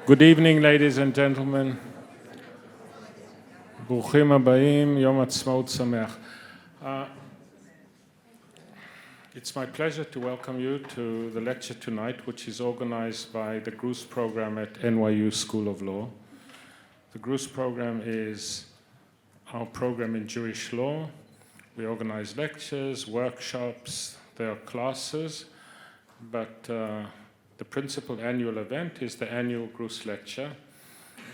Good evening, ladies and gentlemen. ברוכים הבאים, יום עצמאות שמח. It's my pleasure to welcome you to the lecture tonight, which is organized by the GRUS program at NYU School of Law. The GRUS program is our program in Jewish law. We organize lectures, workshops, there are classes, but the principal annual event is the annual GRUS lecture.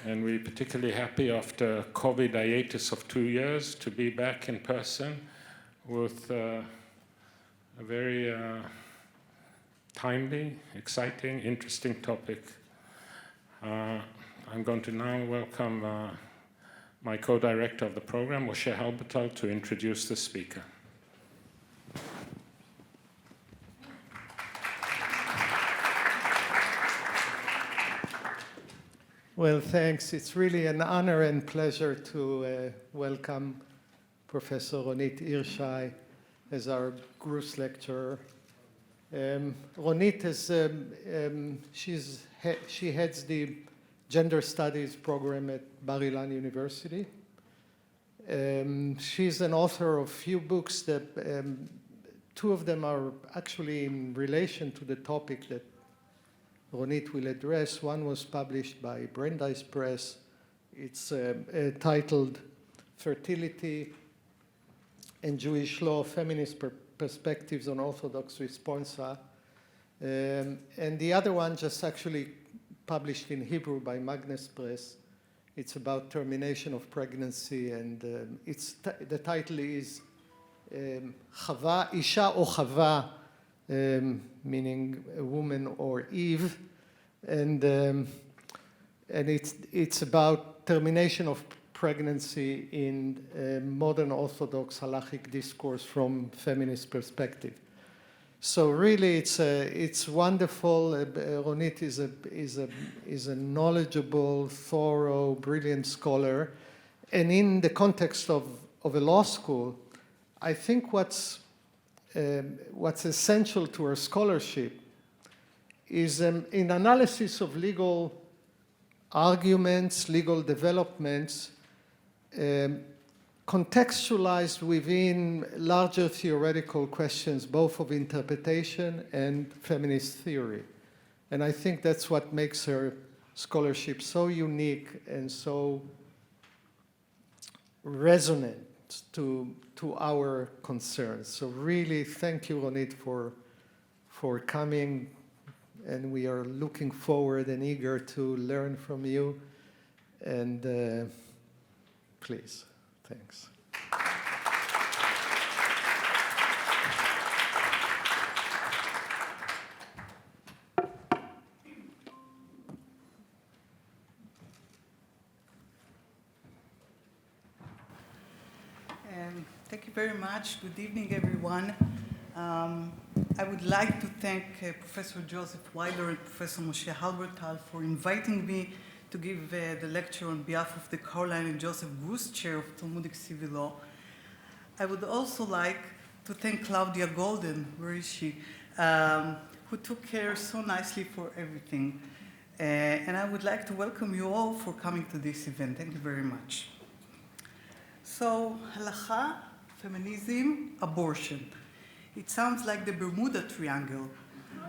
And we're particularly happy after a COVID hiatus of 2 years to be back in person with a very timely, exciting, interesting topic. I'm going to now welcome my co-director of the program, Moshe Halbertal, to introduce the speaker. Well, thanks. It's really an honor and pleasure to welcome Professor Ronit Irshai as our GRUS lecturer. Ronit is, she heads the Gender Studies program at Bar-Ilan University. She's an author of a few books that, two of them are actually in relation to the topic that Ronit will address. One was published by Brandeis Press. It's titled Fertility and Jewish Law, Feminist Perspectives on Orthodox Responsa. And the other one just actually published in Hebrew by Magnes Press. It's about termination of pregnancy, and the title is Chava, Isha or Chava, meaning a woman or Eve, and it's about termination of pregnancy in modern Orthodox halachic discourse from feminist perspective. So really, it's wonderful. Ronit is a knowledgeable, thorough, brilliant scholar, and in the context of a law school, I think what's essential to her scholarship is in analysis of legal arguments, legal developments, contextualized within larger theoretical questions, both of interpretation and feminist theory. And I think that's what makes her scholarship so unique and so resonant to our concerns. So really, thank you, Ronit, for coming, and we are looking forward and eager to learn from you. And please, thanks. Thank you very much. Good evening, everyone. I would like to thank Professor Joseph Weiler and Professor Moshe Halbertal for inviting me to give the lecture on behalf of the Caroline and Joseph GRUS Chair of Talmudic Civil Law. I would also like to thank Claudia Golden, where is she, who took care so nicely for everything. And I would like to welcome you all for coming to this event. Thank you very much. So, halacha, feminism, abortion. It sounds like the Bermuda Triangle,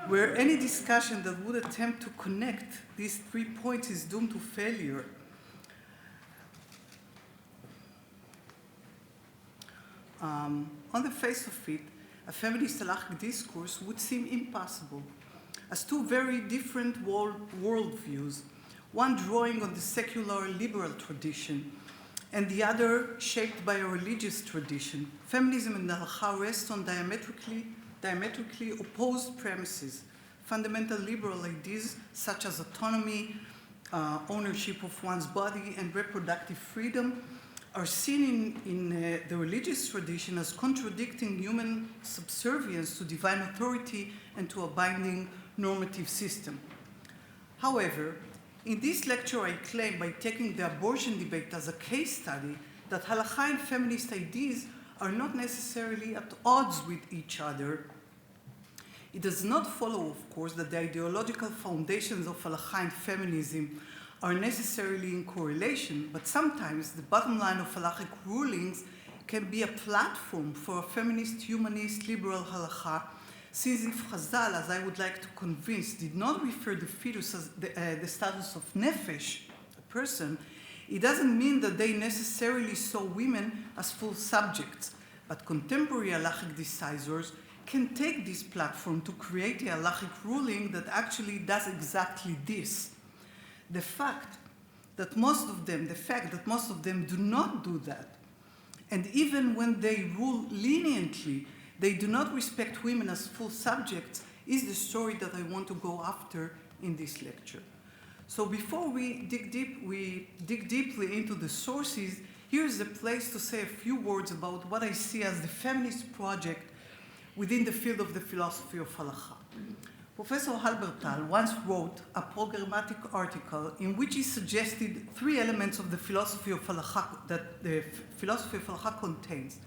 where any discussion that would attempt to connect these 3 points is doomed to failure. On the face of it, a feminist halachic discourse would seem impossible, as two very different worldviews, one drawing on the secular liberal tradition, and the other shaped by a religious tradition. Feminism and halacha rest on diametrically opposed premises. Fundamental liberal ideas such as autonomy, ownership of one's body, and reproductive freedom are seen in the religious tradition as contradicting human subservience to divine authority and to a binding normative system. However, in this lecture, I claim, by taking the abortion debate as a case study, that halacha and feminist ideas are not necessarily at odds with each other. It does not follow, of course, that the ideological foundations of halakha and feminism are necessarily in correlation, but sometimes the bottom line of halachic rulings can be a platform for a feminist, humanist, liberal halakha, since if Chazal, as I would like to convince, did not refer the fetus as the status of nefesh, a person, it doesn't mean that they necessarily saw women as full subjects, but contemporary halachic decisors can take this platform to create a halachic ruling that actually does exactly this. The fact that most of them do not do that, and even when they rule leniently, they do not respect women as full subjects, is the story that I want to go after in this lecture. So before we dig deeply into the sources, here's the place to say a few words about what I see as the feminist project within the field of the philosophy of halakha. Professor Halbertal once wrote a programmatic article in which he suggested 3 elements of the philosophy of halakha that the philosophy of halakha contains.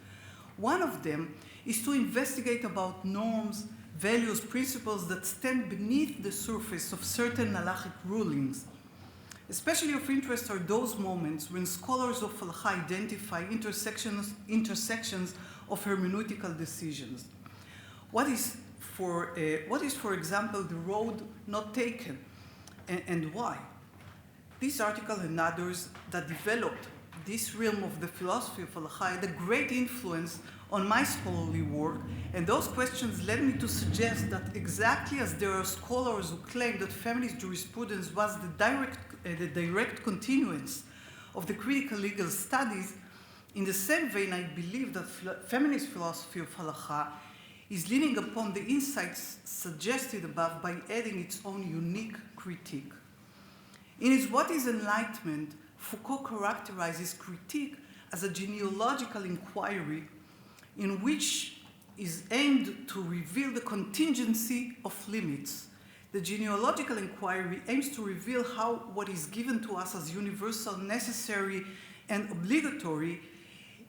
One of them is to investigate about norms, values, principles that stand beneath the surface of certain halachic rulings. Especially of interest are those moments when scholars of halakha identify intersections of hermeneutical decisions. What is, for example, the road not taken, and why? This article and others that developed this realm of the philosophy of halakha had a great influence on my scholarly work, and those questions led me to suggest that exactly as there are scholars who claim that feminist jurisprudence was the direct continuance of the critical legal studies, in the same vein I believe that feminist philosophy of halakha is leaning upon the insights suggested above by adding its own unique critique. In his What is Enlightenment, Foucault characterizes critique as a genealogical inquiry in which is aimed to reveal the contingency of limits. The genealogical inquiry aims to reveal how what is given to us as universal, necessary, and obligatory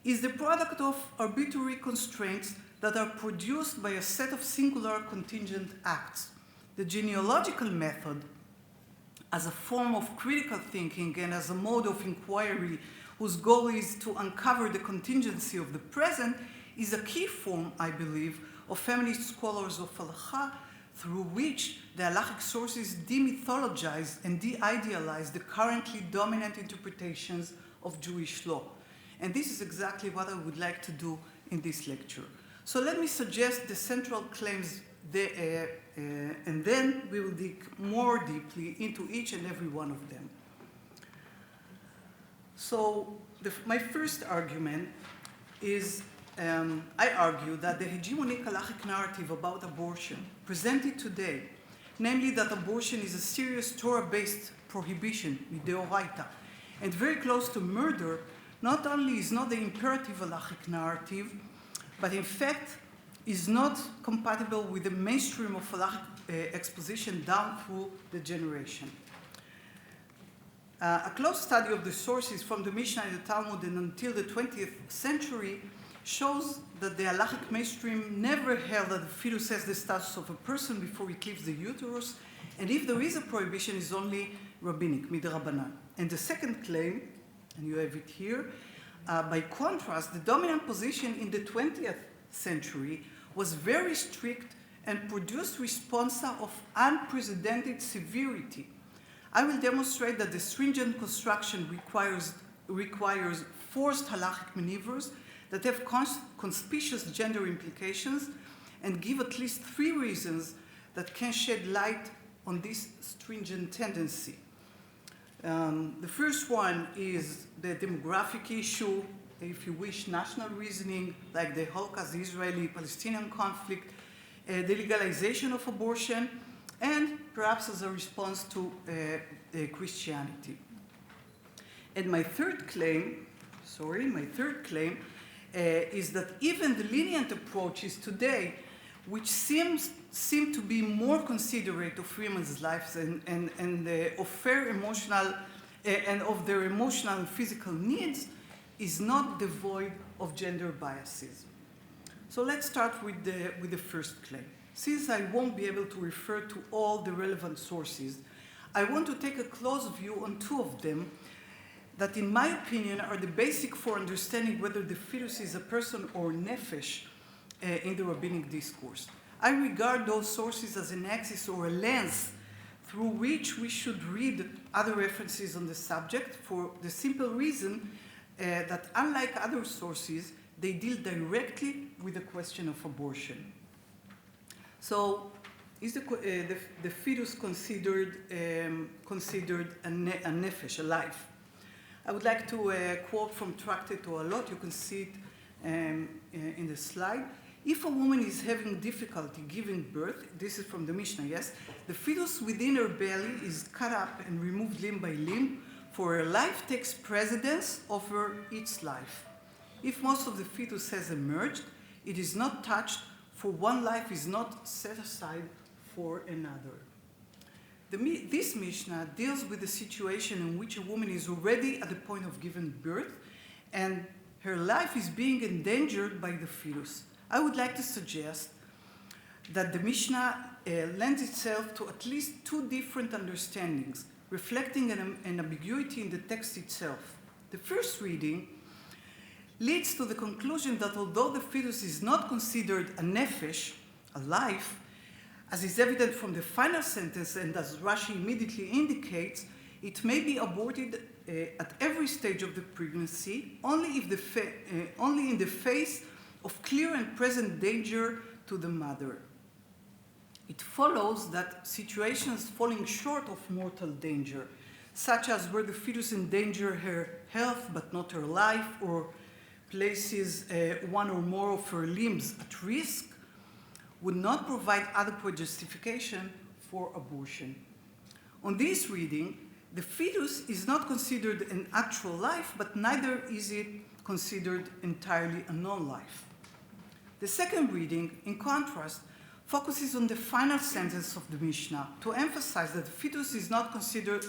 is the product of arbitrary constraints that are produced by a set of singular contingent acts. The genealogical method, as a form of critical thinking and as a mode of inquiry whose goal is to uncover the contingency of the present, is a key form, I believe, of feminist scholars of halakha, through which the halachic sources demythologize and de-idealize the currently dominant interpretations of Jewish law. And this is exactly what I would like to do in this lecture. So let me suggest the central claims and then we will dig more deeply into each and every one of them. So my first argument is, I argue that the hegemonic halachic narrative about abortion presented today, namely that abortion is a serious Torah-based prohibition, mideoraita, and very close to murder, not only is not the imperative halachic narrative, but in fact is not compatible with the mainstream of halachic exposition down through the generation. A close study of the sources from the Mishnah and the Talmud and until the 20th century shows that the halachic mainstream never held that the fetus has the status of a person before it leaves the uterus, and if there is a prohibition, is only rabbinic, midrabanan. And the second claim, and you have it here, by contrast, the dominant position in the 20th century was very strict and produced responsa of unprecedented severity. I will demonstrate that the stringent construction requires forced halachic maneuvers that have conspicuous gender implications and give at least 3 reasons that can shed light on this stringent tendency. The first one is the demographic issue, if you wish, national reasoning, like the Holocaust, the Israeli-Palestinian conflict, the legalization of abortion, and perhaps as a response to Christianity. And my third claim is that even the lenient approaches today, which seem to be more considerate of women's lives and of their emotional and physical needs, is not devoid of gender biases. So let's start with the first claim. Since I won't be able to refer to all the relevant sources, I want to take a close view on two of them that, in my opinion, are the basic for understanding whether the fetus is a person or nefesh in the rabbinic discourse. I regard those sources as an axis or a lens through which we should read other references on the subject, for the simple reason that, unlike other sources, they deal directly with the question of abortion. So, is the fetus considered a nefesh, a life? I would like to quote from Tractate Ohalot. You can see it in the slide. If a woman is having difficulty giving birth, this is from the Mishnah, yes, the fetus within her belly is cut up and removed limb by limb, for her life takes precedence over its life. If most of the fetus has emerged, it is not touched, for one life is not set aside for another. This Mishnah deals with the situation in which a woman is already at the point of giving birth and her life is being endangered by the fetus. I would like to suggest that the Mishnah lends itself to at least two different understandings, reflecting an ambiguity in the text itself. The first reading leads to the conclusion that although the fetus is not considered a nefesh, a life, as is evident from the final sentence and as Rashi immediately indicates, it may be aborted at every stage of the pregnancy, only in the face of clear and present danger to the mother. It follows that situations falling short of mortal danger, such as where the fetus endangers her health but not her life, or places one or more of her limbs at risk, would not provide adequate justification for abortion. On this reading, the fetus is not considered an actual life, but neither is it considered entirely a non-life. The second reading, in contrast, focuses on the final sentence of the Mishnah to emphasize that the fetus is not considered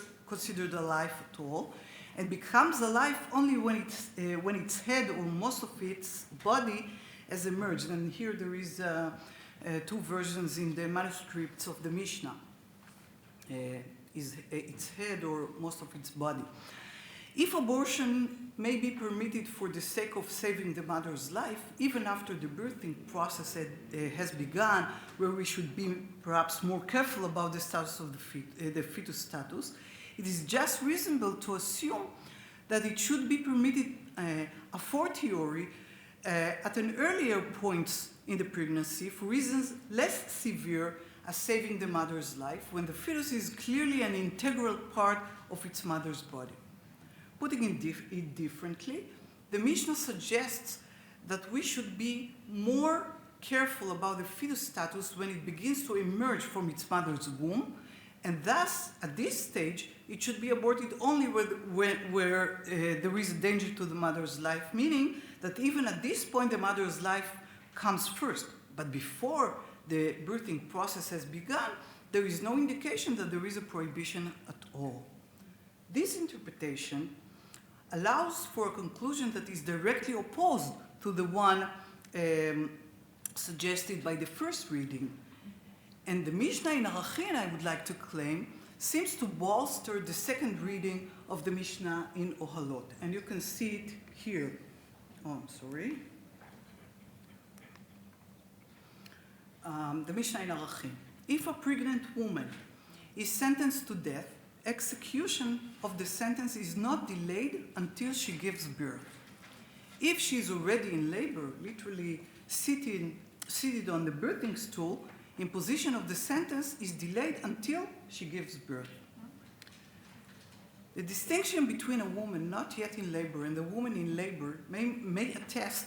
a life at all, and becomes alive only when its head or most of its body has emerged. And here there is two versions in the manuscripts of the Mishnah. Is its head or most of its body. If abortion may be permitted for the sake of saving the mother's life, even after the birthing process has begun, where we should be perhaps more careful about the status of the fetus status, it is just reasonable to assume that it should be permitted a fortiori at an earlier point in the pregnancy for reasons less severe as saving the mother's life, when the fetus is clearly an integral part of its mother's body. Putting it differently, the Mishnah suggests that we should be more careful about the fetus status when it begins to emerge from its mother's womb, and thus, at this stage, it should be aborted only where there is a danger to the mother's life, meaning that even at this point, the mother's life comes first. But before the birthing process has begun, there is no indication that there is a prohibition at all. This interpretation allows for a conclusion that is directly opposed to the one suggested by the first reading. And the Mishnah in Arachin, I would like to claim, seems to bolster the second reading of the Mishnah in Ohalot. And you can see it here. Oh, I'm sorry. The Mishnah in Arachin. If a pregnant woman is sentenced to death, execution of the sentence is not delayed until she gives birth. If she is already in labor, literally seated on the birthing stool, imposition of the sentence is delayed until she gives birth. The distinction between a woman not yet in labor and a woman in labor may attest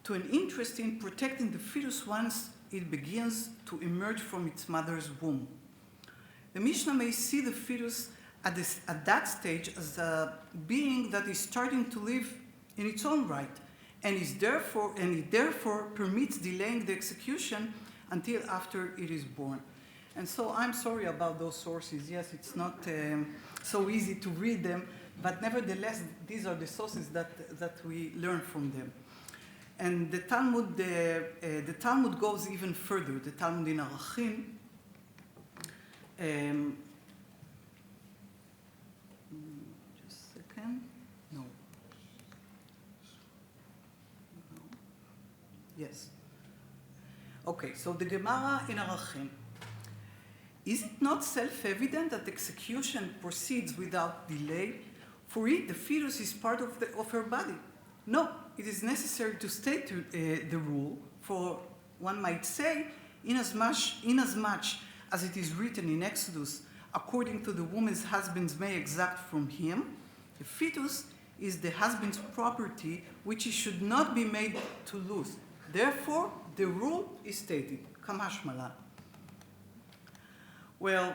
to an interest in protecting the fetus once it begins to emerge from its mother's womb. The Mishnah may see the fetus at that stage as a being that is starting to live in its own right, and it therefore permits delaying the execution until after it is born. And so I'm sorry about those sources. Yes, it's not so easy to read them, but nevertheless, these are the sources that we learn from them. And the Talmud goes even further. The Talmud in Arachim. Just a second. No. Yes. Okay, so the Gemara in Arachim. Is it not self-evident that execution proceeds without delay? For it, the fetus is part of her body. No, it is necessary to state the rule, for one might say, inasmuch as it is written in Exodus, according to the woman's husband's may exact from him, the fetus is the husband's property, which he should not be made to lose. Therefore, the rule is stated, kamashmala. Well,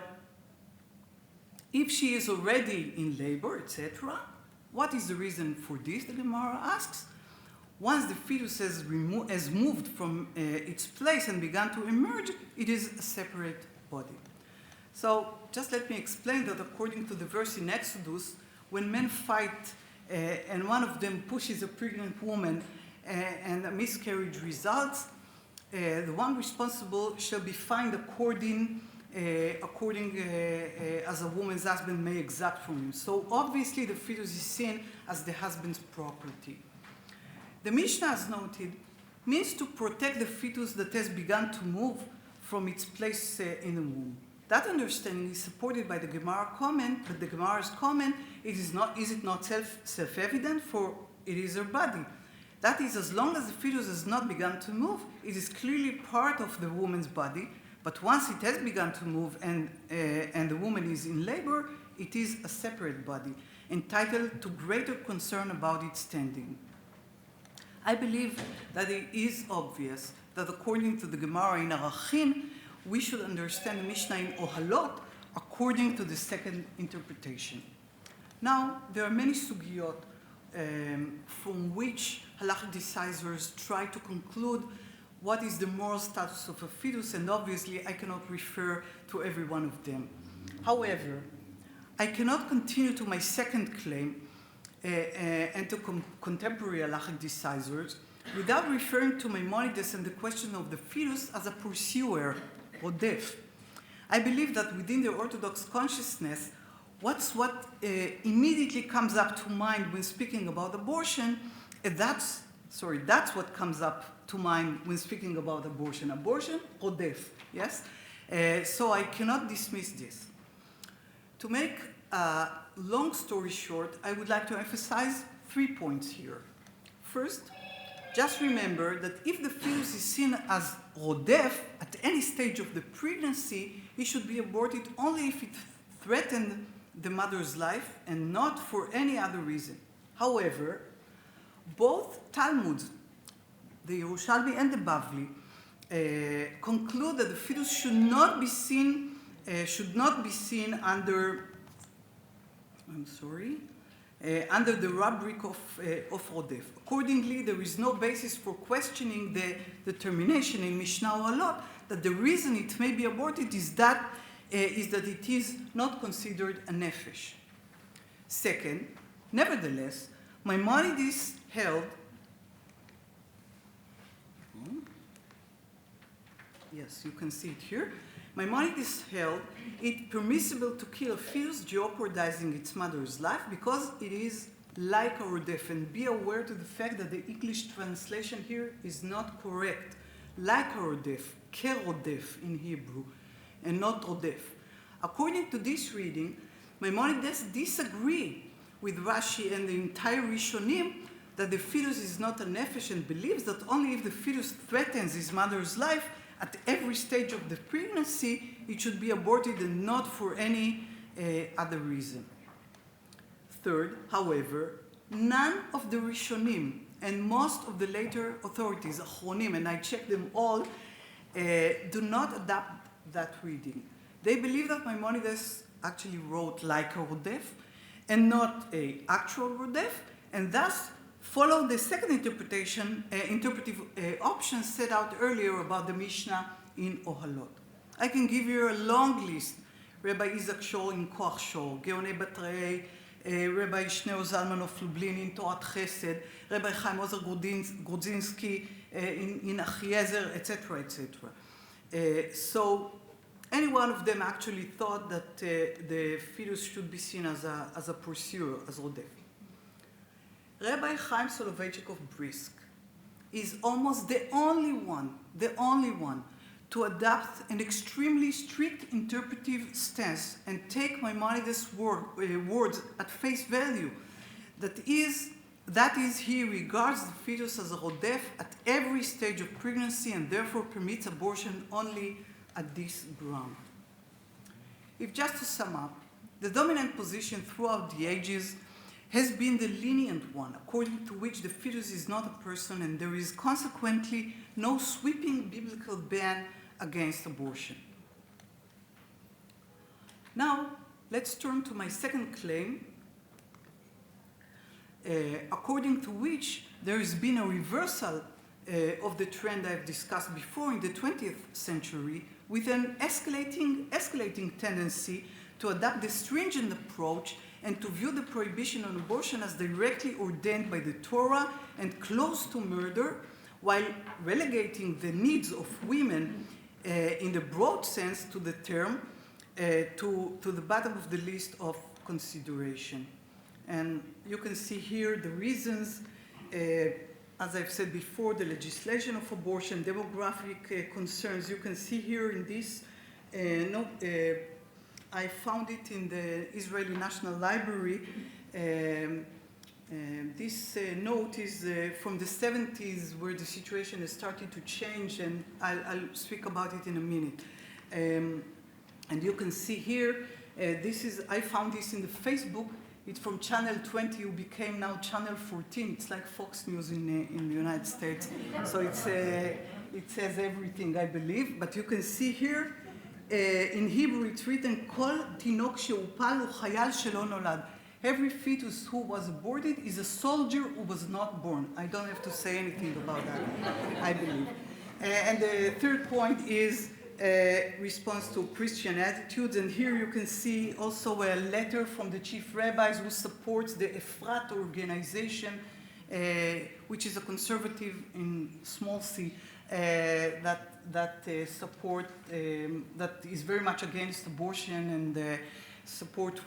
if she is already in labor, etc., what is the reason for this, the Gemara asks? Once the fetus has moved from its place and begun to emerge, it is a separate body. So just let me explain that according to the verse in Exodus, when men fight and one of them pushes a pregnant woman and a miscarriage results, the one responsible shall be fined according as a woman's husband may exact from him. So obviously the fetus is seen as the husband's property. The Mishnah, as noted, means to protect the fetus that has begun to move from its place in the womb. That understanding is supported by the Gemara comment, but the Gemara's comment, is it not self-evident, for it is her body. That is, as long as the fetus has not begun to move, it is clearly part of the woman's body, but once it has begun to move and the woman is in labor, it is a separate body, entitled to greater concern about its standing. I believe that it is obvious that according to the Gemara in Arachim, we should understand the Mishnah in Ohalot according to the second interpretation. Now, there are many sugiyot from which halachic decisors try to conclude what is the moral status of a fetus, and obviously I cannot refer to every one of them. However, I cannot continue to my second claim and to contemporary halachic decisors without referring to Maimonides and the question of the fetus as a pursuer, rodef. I believe that within the Orthodox consciousness, what immediately comes up to mind when speaking about abortion, that's what comes up to mind when speaking about abortion. Abortion, rodef, yes? So I cannot dismiss this. To make a long story short, I would like to emphasize 3 points here. First, just remember that if the fetus is seen as rodef at any stage of the pregnancy, it should be aborted only if it threatened the mother's life and not for any other reason. However, both Talmuds, the Yerushalmi and the Bavli, conclude that the fetus should not be seen under the rubric of rodef. Accordingly, there is no basis for questioning the determination in Mishnah Ohalot that the reason it may be aborted is that it is not considered a nefesh. Second, nevertheless, Maimonides held, yes, you can see it here. Maimonides held it permissible to kill a fetus jeopardizing its mother's life because it is like a rodef. And be aware to the fact that the English translation here is not correct. Like a rodef, kerodef in Hebrew, and not rodef. According to this reading, Maimonides disagrees with Rashi and the entire Rishonim that the fetus is not a nefesh and believes that only if the fetus threatens his mother's life at every stage of the pregnancy, it should be aborted and not for any other reason. Third, however, none of the Rishonim and most of the later authorities, Achronim, and I checked them all, do not adapt that reading. They believe that Maimonides actually wrote like a rodef and not an actual rodef, and thus follow the second interpretive option set out earlier about the Mishnah in Ohalot. I can give you a long list. Rabbi Isaac Shor in Koach Shor, Geonei Batrei, Rabbi Shneur Zalman of Lublin in Torat Chesed, Rabbi Chaim Ozer Grudzinski in Achiezer, etc., etc. So any one of them actually thought that the fetus should be seen as a pursuer, as Rodef. Rabbi Chaim Soloveitchik of Brisk is almost the only one to adopt an extremely strict interpretive stance and take Maimonides' words at face value. That is, he regards the fetus as a rodef at every stage of pregnancy and therefore permits abortion only at this ground. If just to sum up, the dominant position throughout the ages has been the lenient one, according to which the fetus is not a person and there is consequently no sweeping biblical ban against abortion. Now, let's turn to my second claim, according to which there has been a reversal of the trend I've discussed before in the 20th century, with an escalating tendency to adopt the stringent approach and to view the prohibition on abortion as directly ordained by the Torah and close to murder, while relegating the needs of women in the broad sense to the term to the bottom of the list of consideration. And you can see here the reasons, as I've said before, the legislation of abortion, demographic concerns. You can see here in this note, I found it in the Israeli National Library. This note is from the 70s, where the situation has started to change, and I'll speak about it in a minute. And you can see here, I found this in the Facebook. It's from Channel 20, who became now Channel 14. It's like Fox News in the United States. So it says everything, I believe. But you can see here, in Hebrew, it's written, Kol tinok she'upal hu chayal shelo nolad. Every fetus who was aborted is a soldier who was not born. I don't have to say anything about that, I believe. And the third point is response to Christian attitudes. And here you can see also a letter from the chief rabbis who supports the Efrat organization, which is a conservative in small c, that is very much against abortion and support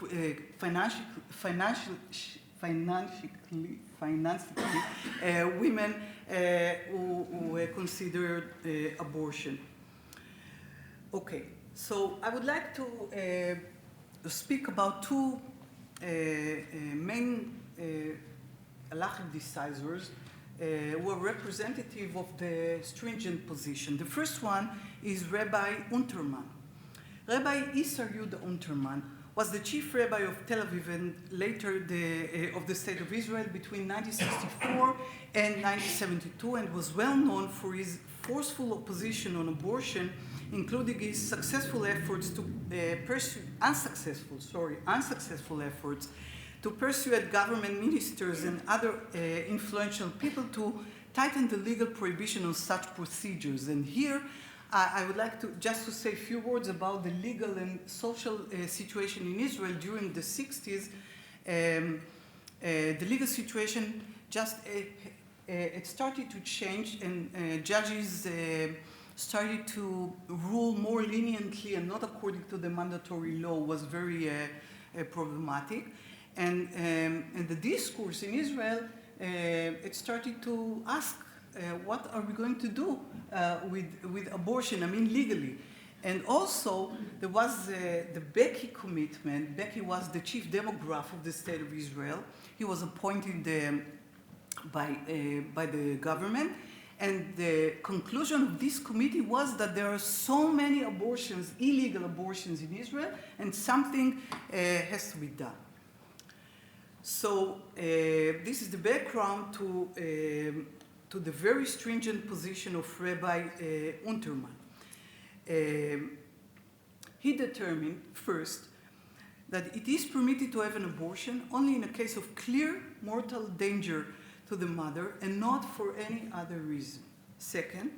financially women who consider abortion. Okay, so I would like to speak about two main halachic decisors who are representative of the stringent position. The first one is Rabbi Unterman. Rabbi Isar Yehuda Unterman was the chief rabbi of Tel Aviv and later of the State of Israel between 1964 and 1972, and was well known for his forceful opposition on abortion, including his successful efforts to unsuccessful efforts to persuade government ministers and other influential people to tighten the legal prohibition on such procedures. And here, I would like to say a few words about the legal and social situation in Israel during the 60s. The legal situation it started to change, and judges started to rule more leniently and not according to the mandatory law, was very problematic. And the discourse in Israel, it started to ask, what are we going to do with abortion, legally? And also, there was the Becky commitment. Becky was the chief demograph of the State of Israel. He was appointed by the government. And the conclusion of this committee was that there are so many abortions, illegal abortions in Israel, and something has to be done. So this is the background to the very stringent position of Rabbi Unterman. He determined, first, that it is permitted to have an abortion only in a case of clear mortal danger to the mother and not for any other reason. Second,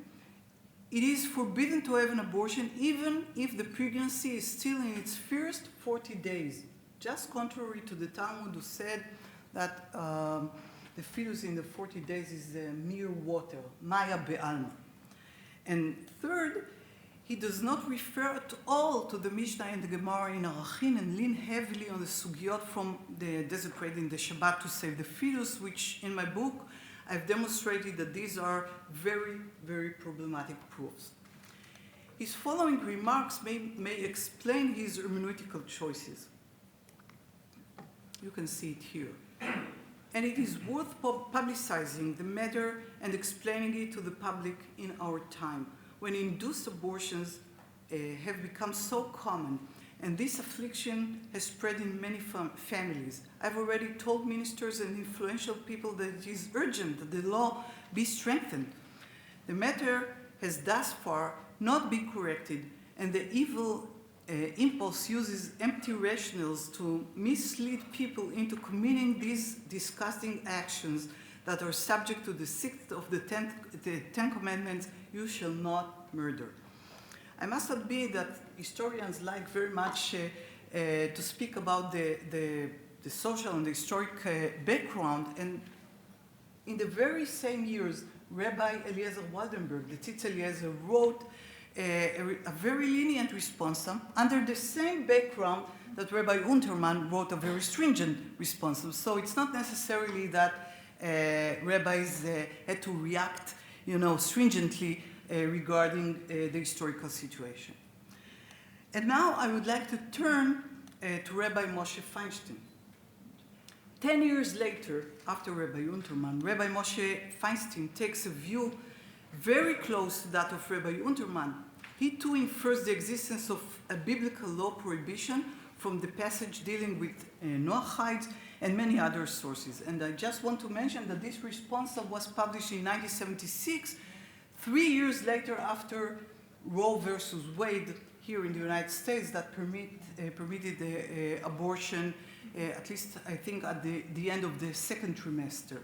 it is forbidden to have an abortion even if the pregnancy is still in its first 40 days, just contrary to the Talmud, who said that the fetus in the 40 days is mere water, maya be'alma. And third, he does not refer at all to the Mishnah and the Gemara in Arachin and lean heavily on the sugyot from the desecrating the Shabbat to save the fetus, which in my book I've demonstrated that these are very, very problematic proofs. His following remarks may explain his hermeneutical choices. You can see it here. And it is worth publicizing the matter and explaining it to the public in our time, when induced abortions have become so common, and this affliction has spread in many families. I've already told ministers and influential people that it is urgent that the law be strengthened. The matter has thus far not been corrected, and the evil impulse uses empty rationales to mislead people into committing these disgusting actions that are subject to the sixth of the Ten Commandments, you shall not murder. I must admit that historians like very much to speak about the social and the historic background, and in the very same years, Rabbi Eliezer Waldenberg, the Tzitz Eliezer, wrote a very lenient response under the same background that Rabbi Unterman wrote a very stringent response. So it's not necessarily that rabbis had to react, stringently regarding the historical situation. And now I would like to turn to Rabbi Moshe Feinstein. 10 years later, after Rabbi Unterman, Rabbi Moshe Feinstein takes a view very close to that of Rabbi Unterman. He too infers the existence of a biblical law prohibition from the passage dealing with Noachides and many other sources. And I just want to mention that this response was published in 1976, 3 years later after Roe versus Wade here in the United States that permitted abortion, at least I think at the end of the second trimester.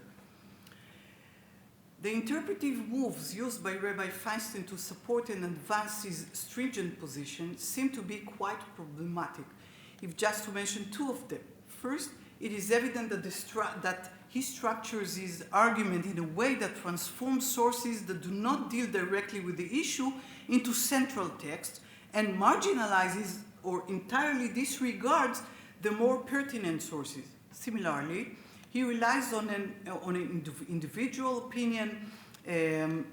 The interpretive moves used by Rabbi Feinstein to support and advance his stringent position seem to be quite problematic, if just to mention two of them. First, it is evident that he structures his argument in a way that transforms sources that do not deal directly with the issue into central text and marginalizes or entirely disregards the more pertinent sources. Similarly, he relies on an individual opinion and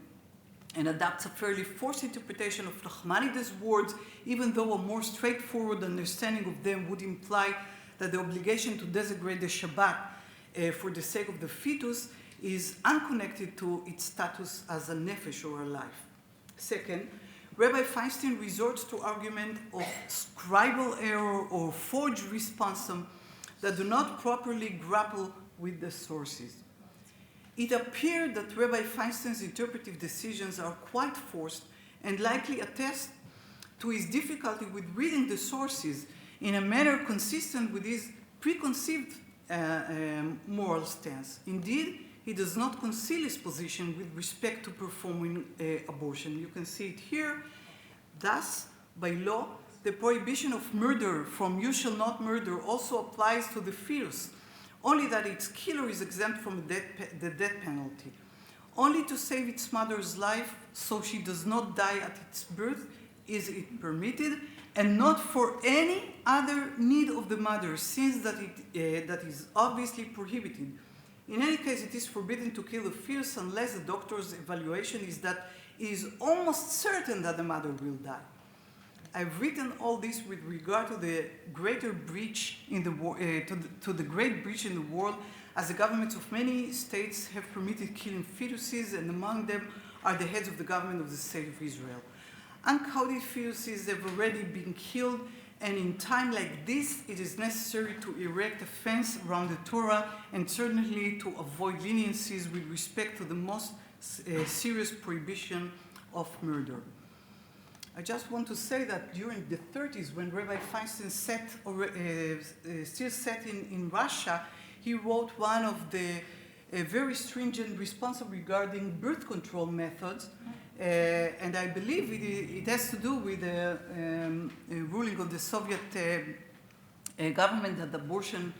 adopts a fairly forced interpretation of Nachmanides' words, even though a more straightforward understanding of them would imply that the obligation to desecrate the Shabbat for the sake of the fetus is unconnected to its status as a nefesh or a life. Second, Rabbi Feinstein resorts to argument of scribal error or forged responsum that do not properly grapple with the sources. It appeared that Rabbi Feinstein's interpretive decisions are quite forced and likely attest to his difficulty with reading the sources in a manner consistent with his preconceived moral stance. Indeed, he does not conceal his position with respect to performing abortion. You can see it here. Thus, by law, the prohibition of murder from you shall not murder also applies to the fetus, only that its killer is exempt from the death penalty. Only to save its mother's life so she does not die at its birth is it permitted, and not for any other need of the mother, since that is obviously prohibited. In any case, it is forbidden to kill the fetus unless the doctor's evaluation is that it is almost certain that the mother will die. I've written all this with regard to the greater breach in the to the great breach in the world, as the governments of many states have permitted killing fetuses, and among them are the heads of the government of the state of Israel. Uncoded fetuses have already been killed, and in time like this, it is necessary to erect a fence around the Torah and certainly to avoid leniencies with respect to the most serious prohibition of murder. I just want to say that during the 30s, when Rabbi Feinstein still sat in Russia, he wrote one of the very stringent responses regarding birth control methods, and I believe it has to do with the ruling of the Soviet government that abortion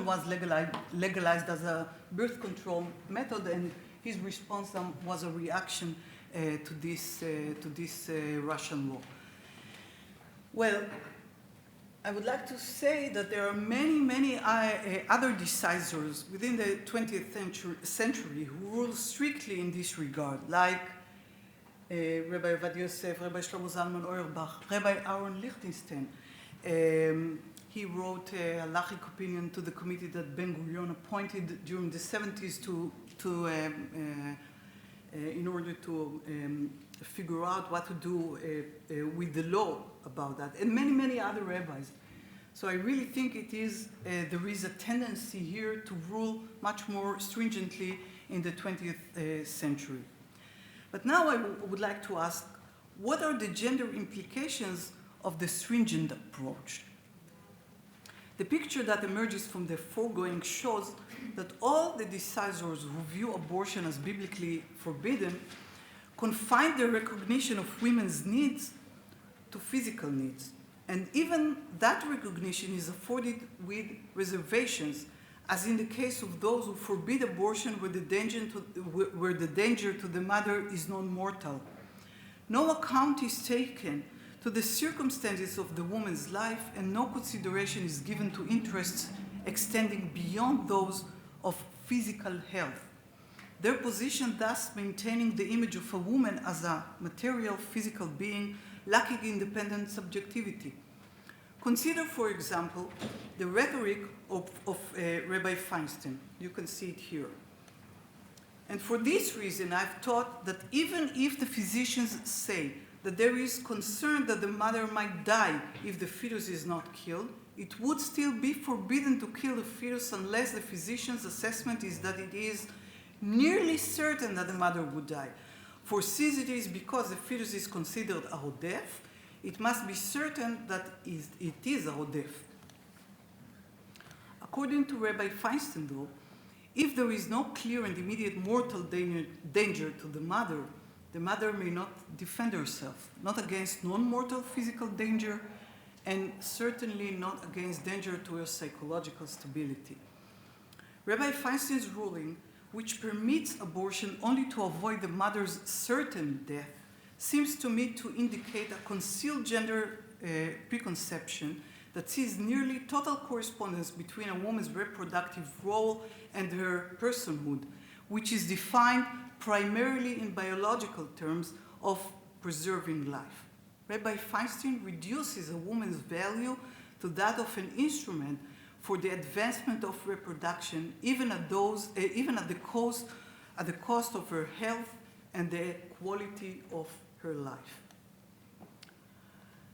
was legalized as a birth control method, and his response was a reaction to this Russian law. Well, I would like to say that there are many other decisors within the 20th century who rule strictly in this regard, like Rabbi Ovadia Yosef, Rabbi Shlomo Zalman Auerbach, Rabbi Aaron Lichtenstein. He wrote a halachic opinion to the committee that Ben-Gurion appointed during the 70s in order to figure out what to do with the law about that, and many other rabbis. So I really think there is a tendency here to rule much more stringently in the 20th century. But now I would like to ask, what are the gender implications of the stringent approach? The picture that emerges from the foregoing shows that all the decisors who view abortion as biblically forbidden confine the recognition of women's needs to physical needs. And even that recognition is afforded with reservations, as in the case of those who forbid abortion where the danger to the mother is non-mortal. No account is taken to the circumstances of the woman's life, and no consideration is given to interests extending beyond those of physical health. Their position thus maintaining the image of a woman as a material physical being lacking independent subjectivity. Consider, for example, the rhetoric of Rabbi Feinstein. You can see it here. And for this reason, I've taught that even if the physicians say that there is concern that the mother might die if the fetus is not killed, it would still be forbidden to kill the fetus unless the physician's assessment is that it is nearly certain that the mother would die. For since it is because the fetus is considered a hodef, it must be certain that it is a hodef. According to Rabbi Feinstein, though, if there is no clear and immediate mortal danger to the mother may not defend herself, not against non-mortal physical danger, and certainly not against danger to her psychological stability. Rabbi Feinstein's ruling, which permits abortion only to avoid the mother's certain death, seems to me to indicate a concealed gender preconception that sees nearly total correspondence between a woman's reproductive role and her personhood, which is defined primarily in biological terms of preserving life. Rabbi Feinstein reduces a woman's value to that of an instrument for the advancement of reproduction, even at the cost of her health and the quality of her life.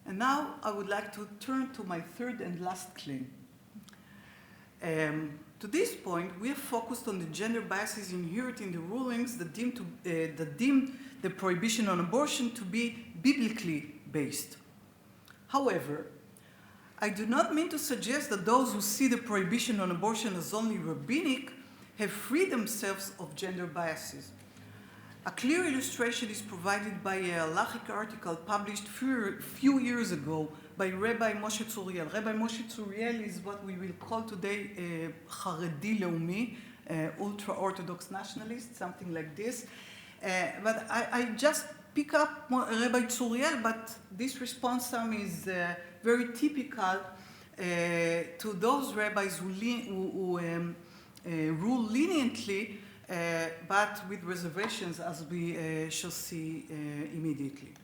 And now I would like to turn to my third and last claim. To this point, we have focused on the gender biases inherent in the rulings that deemed the prohibition on abortion to be biblically based. However, I do not mean to suggest that those who see the prohibition on abortion as only rabbinic have freed themselves of gender biases. A clear illustration is provided by a halachic article published few years ago by Rabbi Moshe Tzuriel. Rabbi Moshe Tzuriel is what we will call today a Haredi Leumi, ultra-Orthodox nationalist, something like this. But I just pick up Rabbi Tzuriel, but this response is very typical to those rabbis who rule leniently, but with reservations, as we shall see immediately.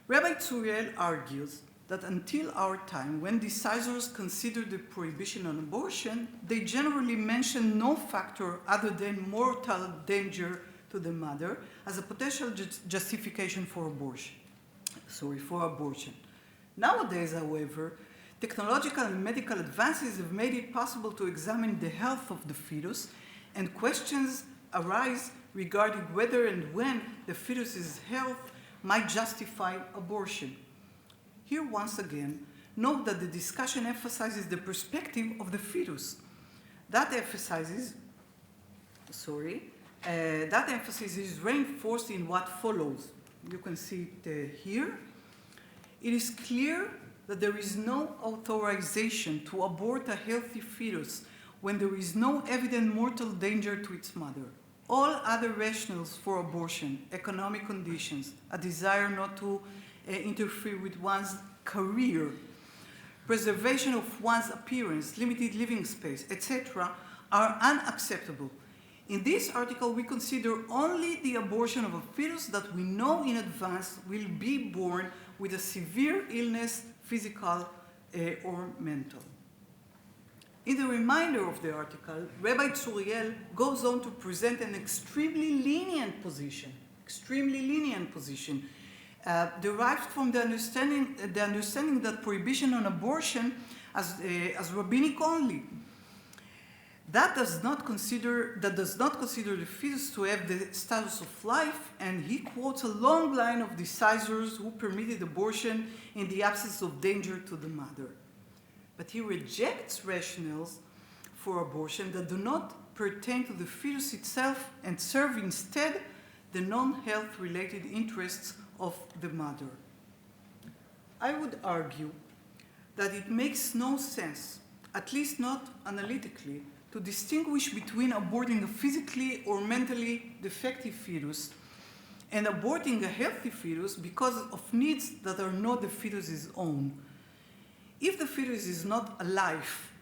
Rabbi Tzuriel argues that until our time, when decisors consider the prohibition on abortion, they generally mention no factor other than mortal danger to the mother as a potential justification for abortion. Nowadays, however, technological and medical advances have made it possible to examine the health of the fetus, and questions arise regarding whether and when the fetus's health might justify abortion. Here, once again, note that the discussion emphasizes the perspective of the fetus. That emphasis is reinforced in what follows. You can see it here. It is clear that there is no authorization to abort a healthy fetus when there is no evident mortal danger to its mother. All other rationales for abortion, economic conditions, a desire not to interfere with one's career, preservation of one's appearance, limited living space, etc., are unacceptable. In this article, we consider only the abortion of a fetus that we know in advance will be born with a severe illness, physical or mental. In the remainder of the article, Rabbi Tzuriel goes on to present an extremely lenient position, derived from the understanding that prohibition on abortion as rabbinic only. That does not consider the fetus to have the status of life, and he quotes a long line of decisors who permitted abortion in the absence of danger to the mother. But he rejects rationales for abortion that do not pertain to the fetus itself and serve instead the non-health related interests of the mother. I would argue that it makes no sense, at least not analytically, to distinguish between aborting a physically or mentally defective fetus and aborting a healthy fetus because of needs that are not the fetus's own. If the fetus is not alive,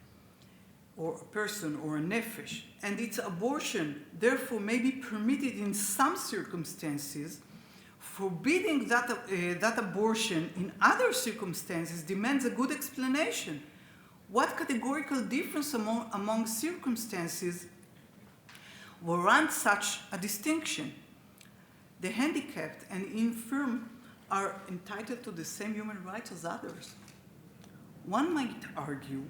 or a person, or a nefesh, and its abortion therefore may be permitted in some circumstances, forbidding that abortion in other circumstances demands a good explanation. What categorical difference among circumstances warrants such a distinction? The handicapped and infirm are entitled to the same human rights as others. One might argue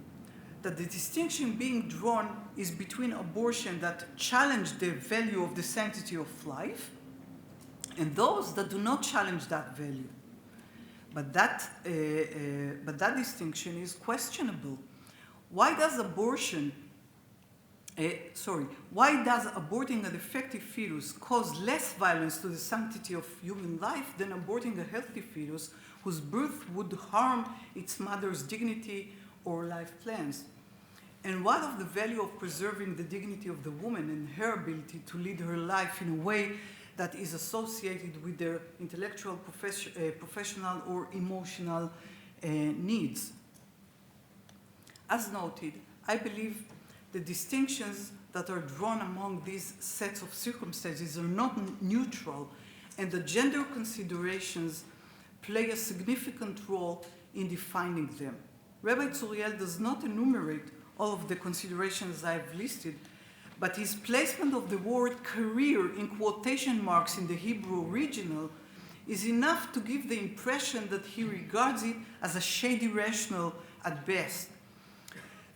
that the distinction being drawn is between abortion that challenge the value of the sanctity of life and those that do not challenge that value. But that distinction is questionable. Why does aborting a defective fetus cause less violence to the sanctity of human life than aborting a healthy fetus whose birth would harm its mother's dignity or life plans? And what of the value of preserving the dignity of the woman and her ability to lead her life in a way that is associated with their intellectual, professional, or emotional needs? As noted, I believe the distinctions that are drawn among these sets of circumstances are not neutral, and the gender considerations play a significant role in defining them. Rabbi Tzuriel does not enumerate all of the considerations I've listed, but his placement of the word career in quotation marks in the Hebrew original is enough to give the impression that he regards it as a shady rationale at best.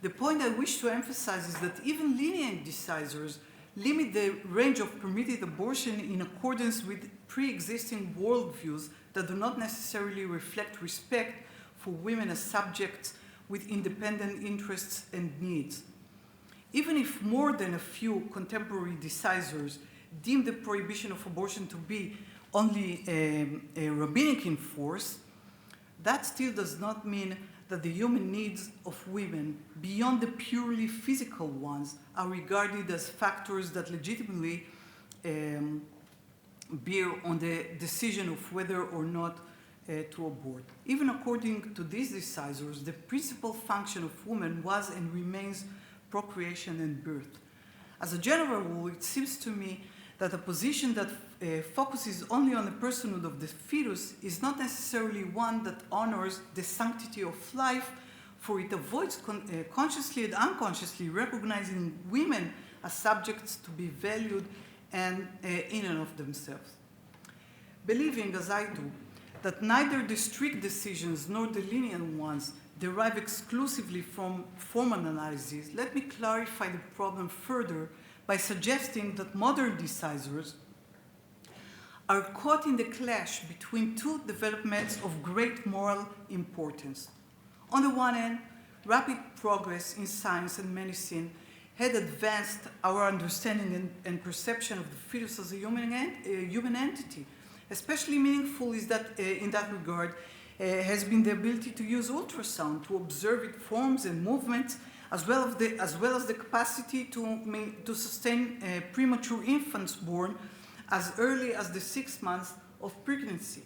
The point I wish to emphasize is that even lenient decisors limit the range of permitted abortion in accordance with pre-existing worldviews that do not necessarily reflect respect for women as subjects with independent interests and needs. Even if more than a few contemporary decisors deem the prohibition of abortion to be only a rabbinic in force, that still does not mean that the human needs of women, beyond the purely physical ones, are regarded as factors that legitimately bear on the decision of whether or not to abort. Even according to these decisors, the principal function of woman was and remains procreation and birth. As a general rule, it seems to me that a position that focuses only on the personhood of the fetus is not necessarily one that honors the sanctity of life, for it avoids consciously and unconsciously recognizing women as subjects to be valued and in and of themselves. Believing, as I do, that neither the strict decisions nor the lenient ones derive exclusively from formal analyses, let me clarify the problem further by suggesting that modern decisors are caught in the clash between two developments of great moral importance. On the one hand, rapid progress in science and medicine had advanced our understanding and perception of the fetus as a human entity. Especially meaningful is that, in that regard, has been the ability to use ultrasound to observe its forms and movements, as well as the capacity to sustain premature infants born as early as the 6 months of pregnancy.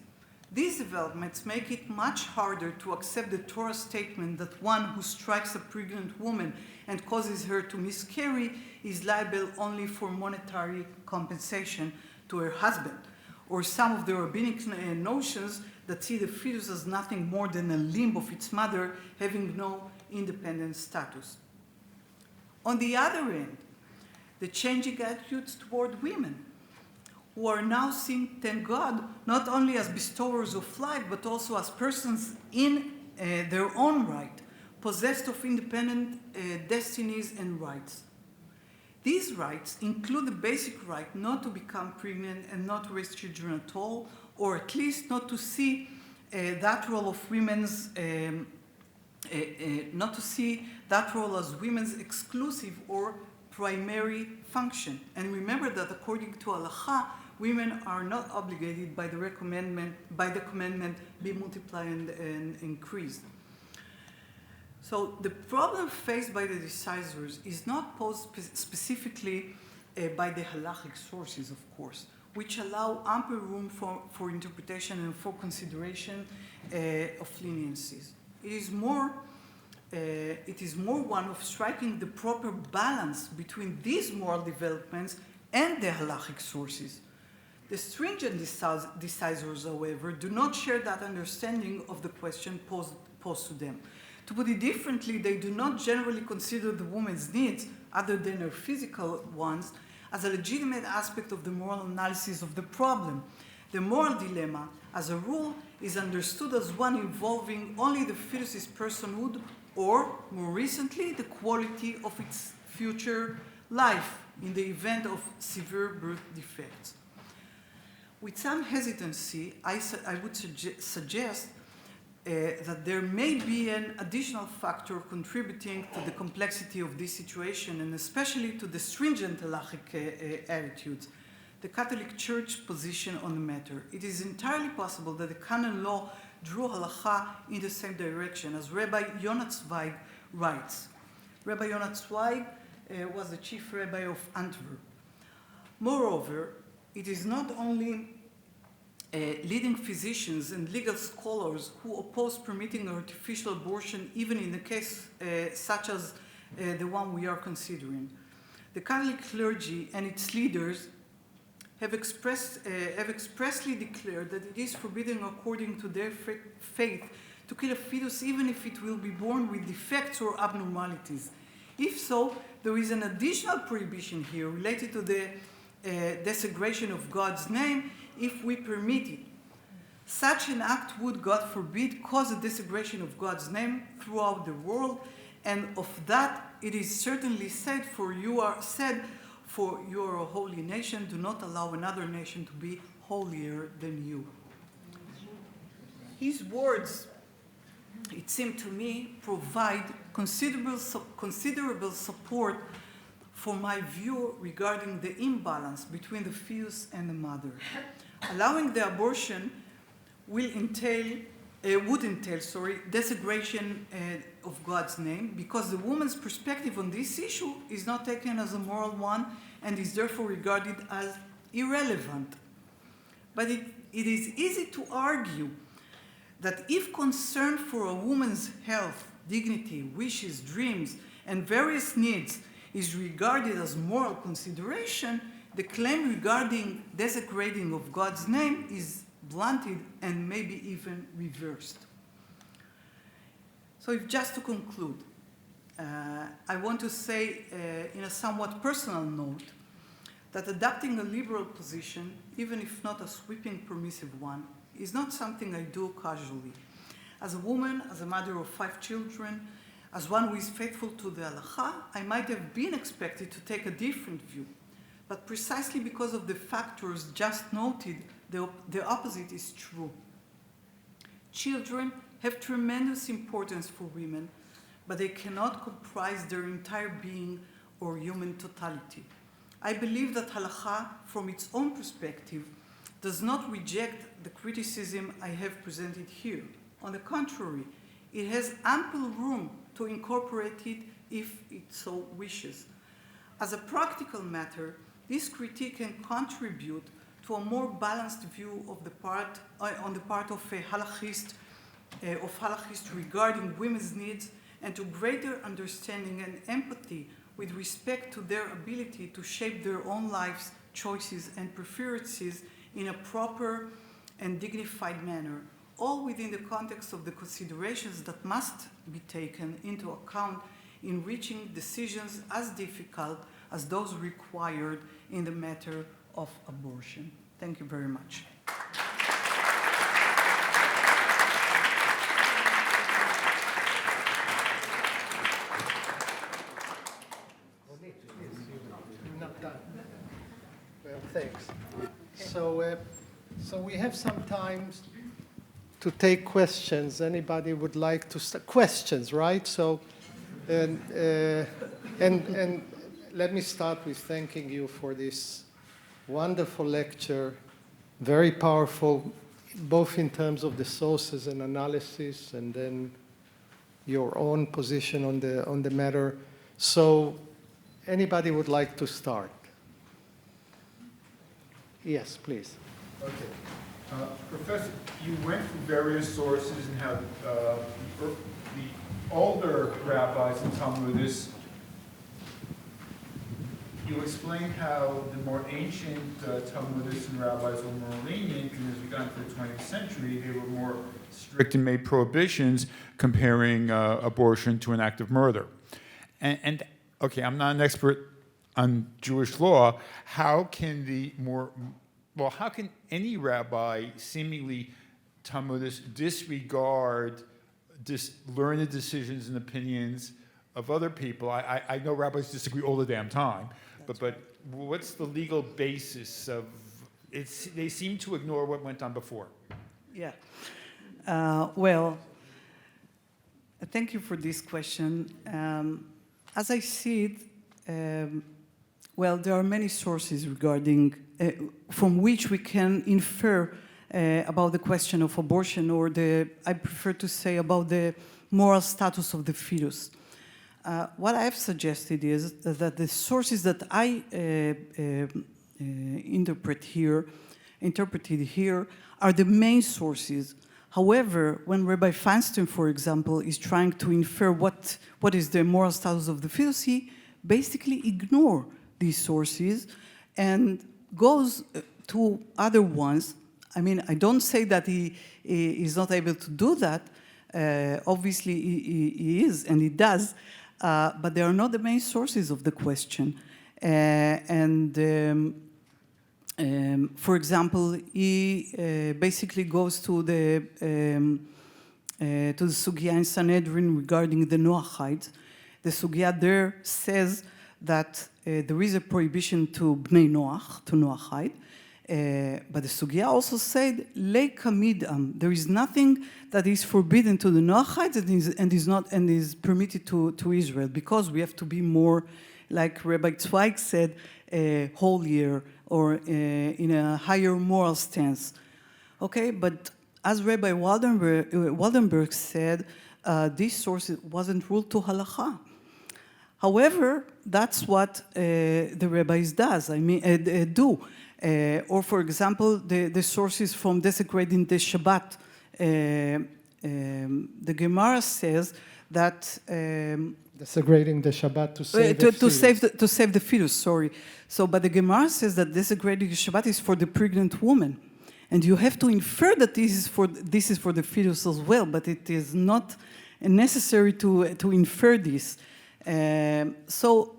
These developments make it much harder to accept the Torah statement that one who strikes a pregnant woman and causes her to miscarry is liable only for monetary compensation to her husband, or some of the rabbinic notions that see the fetus as nothing more than a limb of its mother having no independent status. On the other end, the changing attitudes toward women, who are now seen, thank God, not only as bestowers of life, but also as persons in their own right, possessed of independent destinies and rights. These rights include the basic right not to become pregnant and not to raise children at all, or at least not to see that role of women's, not to see that role as women's exclusive or primary function. And remember that according to Halacha, women are not obligated by the commandment be multiplied and increased. So the problem faced by the decisors is not posed specifically by the halachic sources, of course, which allow ample room for interpretation and for consideration of leniencies. It is more one of striking the proper balance between these moral developments and the halachic sources. The stringent decisors, however, do not share that understanding of the question posed to them. To put it differently, they do not generally consider the woman's needs, other than her physical ones, as a legitimate aspect of the moral analysis of the problem. The moral dilemma, as a rule, is understood as one involving only the fetus's personhood, or, more recently, the quality of its future life in the event of severe birth defects. With some hesitancy, I would suggest that there may be an additional factor contributing to the complexity of this situation, and especially to the stringent halachic attitudes, the Catholic Church position on the matter. It is entirely possible that the canon law drew halacha in the same direction, as Rabbi Yonah Zweig writes. Rabbi Yonah Zweig was the chief rabbi of Antwerp. Moreover, it is not only leading physicians and legal scholars who oppose permitting artificial abortion, even in a case such as the one we are considering. The Catholic clergy and its leaders have expressly declared that it is forbidden according to their faith to kill a fetus even if it will be born with defects or abnormalities. If so, there is an additional prohibition here related to the desecration of God's name if we permit it. Such an act would, God forbid, cause a desecration of God's name throughout the world, and of that it is certainly said, for you are a holy nation, do not allow another nation to be holier than you. His words, it seemed to me, provide considerable support for my view regarding the imbalance between the fetus and the mother. Allowing the abortion would entail desecration of God's name, because the woman's perspective on this issue is not taken as a moral one and is therefore regarded as irrelevant. But it is easy to argue that if concern for a woman's health, dignity, wishes, dreams, and various needs is regarded as moral consideration, the claim regarding desecrating of God's name is blunted and maybe even reversed. So just to conclude, I want to say in a somewhat personal note that adopting a liberal position, even if not a sweeping permissive one, is not something I do casually. As a woman, as a mother of 5 children, as one who is faithful to the halacha, I might have been expected to take a different view. But precisely because of the factors just noted, the opposite is true. Children have tremendous importance for women, but they cannot comprise their entire being or human totality. I believe that halacha, from its own perspective, does not reject the criticism I have presented here. On the contrary, it has ample room to incorporate it if it so wishes. As a practical matter, this critique can contribute to a more balanced view of on the part of halachists regarding women's needs, and to greater understanding and empathy with respect to their ability to shape their own lives, choices, and preferences in a proper and dignified manner, all within the context of the considerations that must be taken into account in reaching decisions as difficult as those required in the matter of abortion. Thank you very much. You're not done. Well, thanks. So we have some time to take questions. Anybody would like to start? Questions, right? So, and let me start with thanking you for this wonderful lecture, very powerful, both in terms of the sources and analysis, and then your own position on the matter. So, anybody would like to start? Yes, please. Okay. Professor, you went through various sources and how the older rabbis and Talmudists, you explained how the more ancient Talmudists and rabbis were more lenient, and as we got into the 20th century, they were more strict and made prohibitions comparing abortion to an act of murder. And okay, I'm not an expert on Jewish law. How can how can any rabbi, seemingly Talmudist, disregard learned decisions and opinions of other people? I know rabbis disagree all the damn time, but what's the legal basis of it? They seem to ignore what went on before. Yeah. Well, thank you for this question. As I see it, well, there are many sources regarding from which we can infer about the question of abortion, or I prefer to say about the moral status of the fetus. What I have suggested is that the sources that I interpreted here are the main sources. However, when Rabbi Feinstein, for example, is trying to infer what is the moral status of the fetus, he basically ignores these sources and goes to other ones. I mean, I don't say that he is not able to do that. Obviously, he is, and he does, but they are not the main sources of the question. For example, he basically goes to the Sugya in Sanhedrin regarding the Noachites. The Sugya there says that there is a prohibition to Bnei Noach, to Noachite, but the Sugya also said, Leika midam, there is nothing that is forbidden to the Noachites and is permitted to Israel, because we have to be more, like Rabbi Zweig said, holier, or in a higher moral stance. Okay, but as Rabbi Waldenberg said, this source wasn't ruled to halacha. However, that's what the rabbis do. Or for example, the sources from desecrating the Shabbat. The Gemara says that desecrating the Shabbat to save the fetus. To save the fetus, sorry. So, but the Gemara says that desecrating the Shabbat is for the pregnant woman, and you have to infer that this is for the fetus as well. But it is not necessary to infer this. So,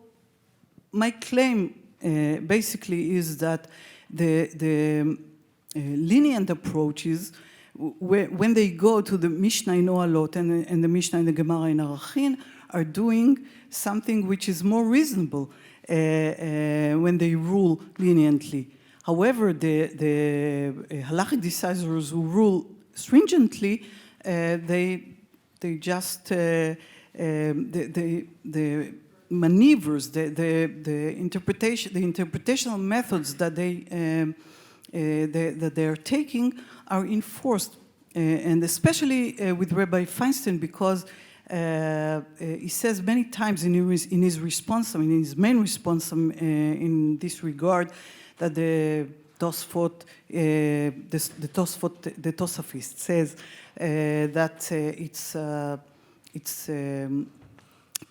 my claim basically is that the lenient approaches, when they go to the Mishnah in Ohalot and the Mishnah in the Gemara in Arachin, are doing something which is more reasonable when they rule leniently. However, the halachic decisors who rule stringently, they just the maneuvers, the interpretational methods that they are taking are enforced and especially with Rabbi Feinstein, because he says many times in his response, I mean, in his main response in this regard, that the Tosfot, the Tosafist says that it's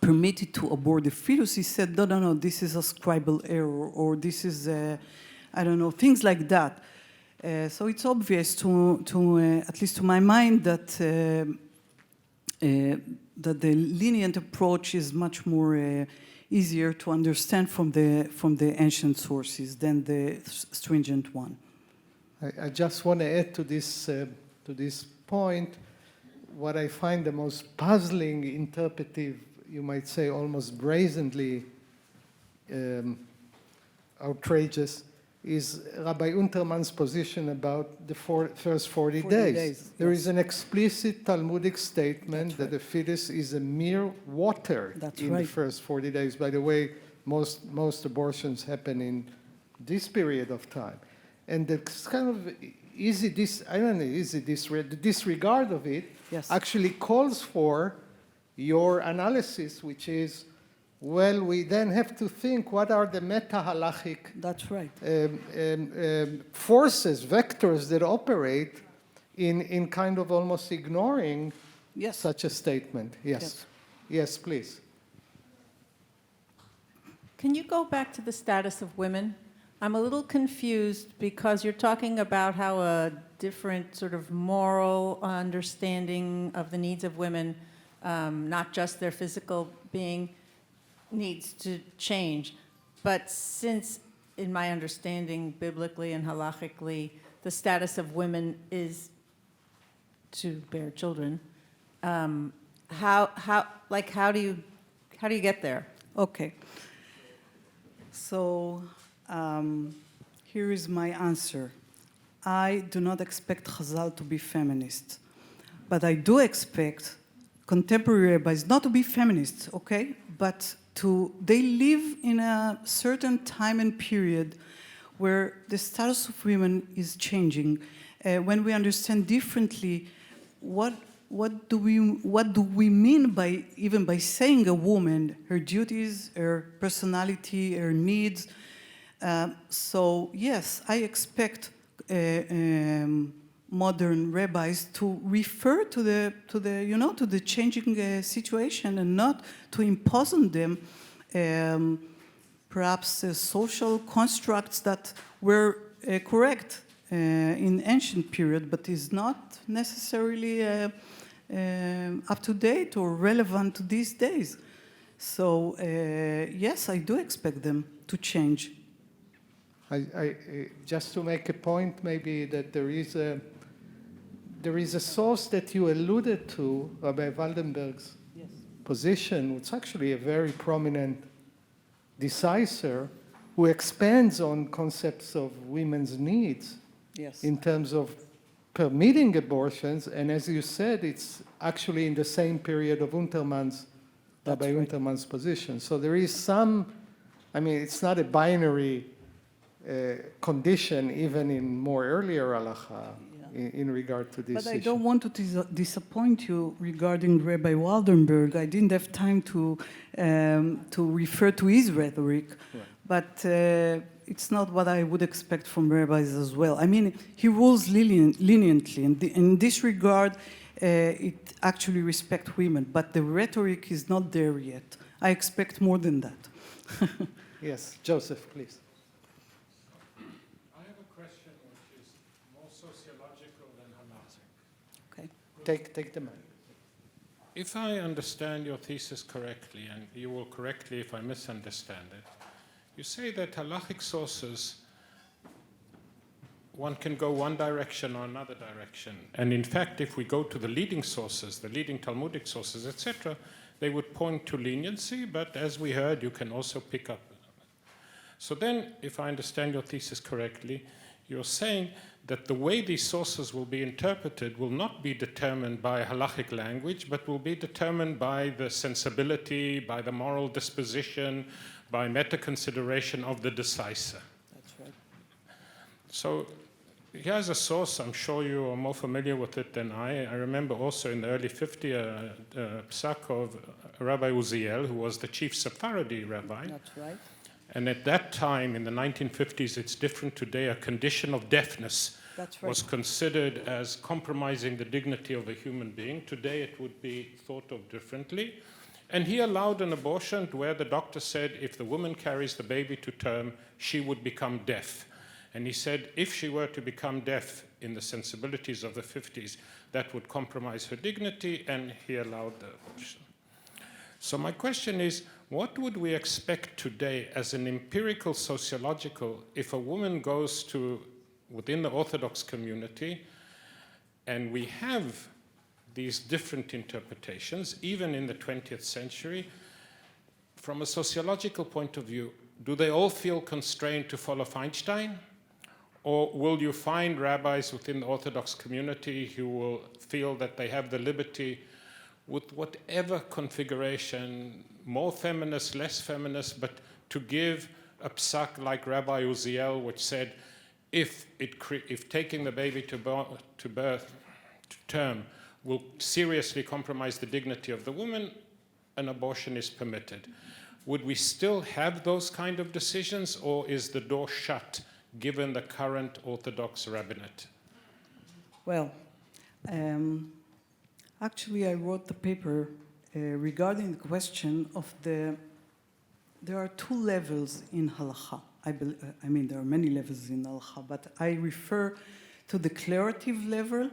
permitted to abort the fetus. He said, no, this is a scribal error, or this is, I don't know, things like that. So it's obvious to at least to my mind, that that the lenient approach is much more easier to understand from the ancient sources than the stringent one. I just want to add to this point what I find the most puzzling, interpretive, you might say almost brazenly outrageous, is Rabbi Untermann's position about the first 40 days. There is an explicit Talmudic statement that the fetus is a mere water in the first 40 days. By the way, most abortions happen in this period of time. And the kind of the disregard of it actually calls for your analysis, which is, well, we then have to think what are the meta-halachic forces, vectors that operate in kind of almost ignoring such a statement. Yes, please. Can you go back to the status of women? I'm a little confused because you're talking about how a different sort of moral understanding of the needs of women, not just their physical being, needs to change. But since, in my understanding, biblically and halachically, the status of women is to bear children, how do you get there? Okay. So here is my answer. I do not expect Chazal to be feminist, but I do expect contemporary rabbis not to be feminists, okay? But they live in a certain time and period where the status of women is changing. When we understand differently what do we mean by even by saying a woman, her duties, her personality, her needs. So yes, I expect modern rabbis to refer to the changing situation and not to impose on them perhaps social constructs that were correct in ancient period, but is not necessarily up to date or relevant to these days. So yes, I do expect them to change. Just to make a point, maybe, that there is a source that you alluded to, Rabbi Waldenberg's position. It's actually a very prominent decisor who expands on concepts of women's needs in terms of permitting abortions. And as you said, it's actually in the same period of Rabbi Untermann's position. So there is some, I mean, it's not a binary condition, even in more earlier halacha, in regard to this issue. But I don't want to disappoint you regarding Rabbi Waldenberg. I didn't have time to refer to his rhetoric, but it's not what I would expect from rabbis as well. I mean, he rules leniently, and in this regard, it actually respects women, but the rhetoric is not there yet. I expect more than that. Yes, Joseph, please. Take the mic. If I understand your thesis correctly, and you will correct me if I misunderstand it, you say that halachic sources, one can go one direction or another direction. And in fact, if we go to the leading sources, the leading Talmudic sources, etc., they would point to leniency, but as we heard, you can also pick up. So then, if I understand your thesis correctly, you're saying that the way these sources will be interpreted will not be determined by halachic language, but will be determined by the sensibility, by the moral disposition, by meta-consideration of the decisor. That's right. So here's a source, I'm sure you are more familiar with it than I. I remember also in the early 50s, psak of Rabbi Uziel, who was the chief Sephardi rabbi. That's right. And at that time, in the 1950s, it's different today, a condition of deafness That's right. was considered as compromising the dignity of a human being. Today, it would be thought of differently. And he allowed an abortion where the doctor said if the woman carries the baby to term, she would become deaf. And he said if she were to become deaf in the sensibilities of the 50s, that would compromise her dignity, and he allowed the abortion. So my question is, what would we expect today as an empirical sociological if a woman goes to within the Orthodox community and we have these different interpretations, even in the 20th century, from a sociological point of view, do they all feel constrained to follow Feinstein? Or will you find rabbis within the Orthodox community who will feel that they have the liberty with whatever configuration, more feminist, less feminist, but to give a psak like Rabbi Uziel, which said, if taking the baby to term will seriously compromise the dignity of the woman, an abortion is permitted. Would we still have those kind of decisions, or is the door shut given the current Orthodox rabbinate? Well, actually, I wrote the paper regarding the question of there are two levels in halakha. I mean, there are many levels in halakha, but I refer to the declarative level,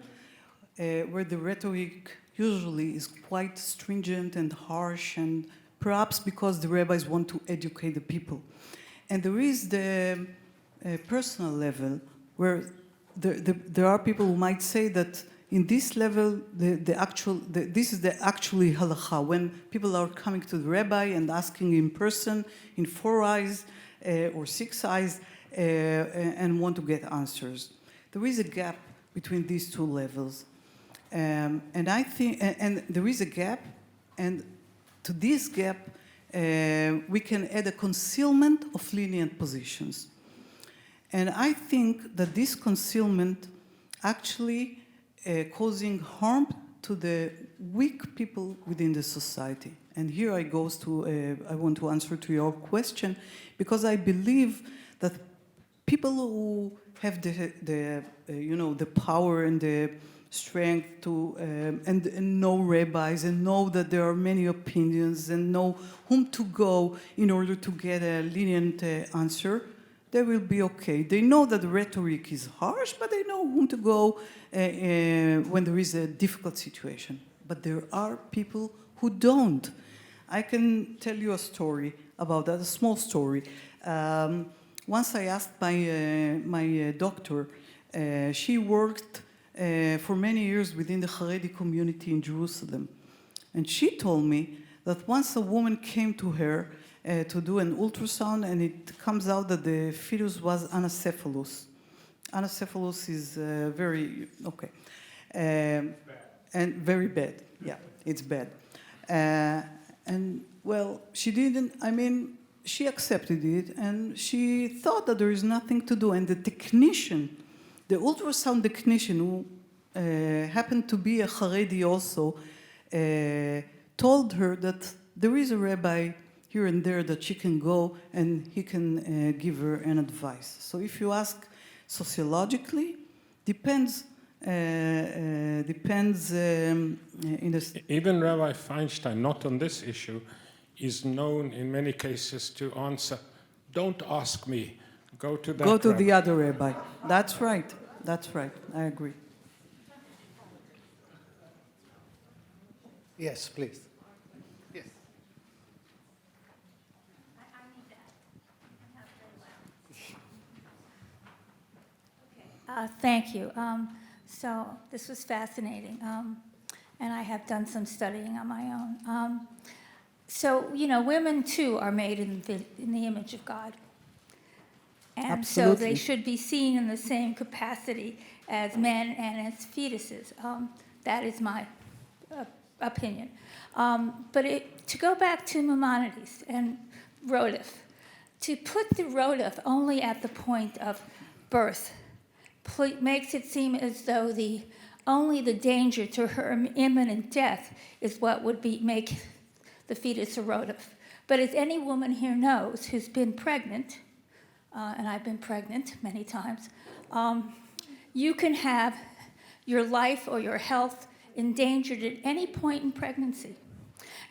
where the rhetoric usually is quite stringent and harsh, and perhaps because the rabbis want to educate the people. And there is the personal level, where there are people who might say that in this level, this is the actually halakha, when people are coming to the rabbi and asking in person, in 4 eyes or 6 eyes, and want to get answers. There is a gap between these two levels. And I think, and there is a gap, and to this gap, we can add a concealment of lenient positions. And I think that this concealment actually causing harm to the weak people within the society. And here I want to answer to your question, because I believe that people who have the power and the strength to and know rabbis and know that there are many opinions and know whom to go in order to get a lenient answer, they will be okay. They know that the rhetoric is harsh, but they know whom to go when there is a difficult situation. But there are people who don't. I can tell you a story about that, a small story. Once I asked my doctor, she worked for many years within the Haredi community in Jerusalem. And she told me that once a woman came to her to do an ultrasound, and it comes out that the fetus was anencephalous. Anencephalous is very, okay. And very bad, yeah, it's bad. And well, she didn't, I mean, she accepted it, and she thought that there is nothing to do. And the technician, the ultrasound technician, who happened to be a Haredi also, told her that there is a rabbi here and there that she can go and he can give her an advice. So if you ask sociologically, depends in the... Even Rabbi Feinstein, not on this issue, is known in many cases to answer, don't ask me, go to that Go to rabbi. the other rabbi. That's right. That's right. I agree. Yes, please. Yes. Thank you. So this was fascinating, and I have done some studying on my own. So, you know, women too are made in the image of God. And so Absolutely. they should be seen in the same capacity as men and as fetuses. That is my opinion. But to go back to Maimonides and Rodef, to put the Rodef only at the point of birth makes it seem as though only the danger to her imminent death is what would make the fetus erodive. But as any woman here knows who's been pregnant, and I've been pregnant many times, you can have your life or your health endangered at any point in pregnancy.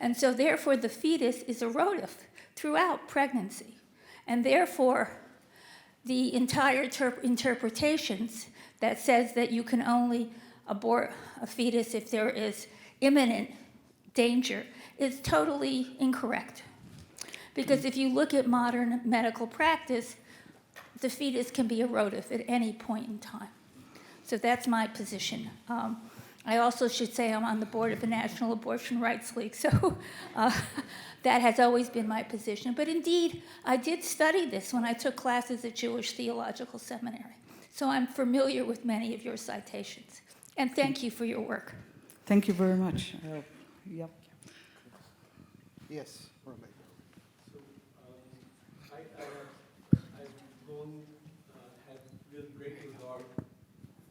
And so therefore the fetus is erodive throughout pregnancy. And therefore the entire interpretations that says that you can only abort a fetus if there is imminent danger is totally incorrect. Because if you look at modern medical practice, the fetus can be erodive at any point in time. So that's my position. I also should say I'm on the board of the National Abortion Rights League, so that has always been my position. But indeed, I did study this when I took classes at Jewish Theological Seminary. So I'm familiar with many of your citations. And thank you for your work. Thank you very much. Yep. Yes, Rabbi.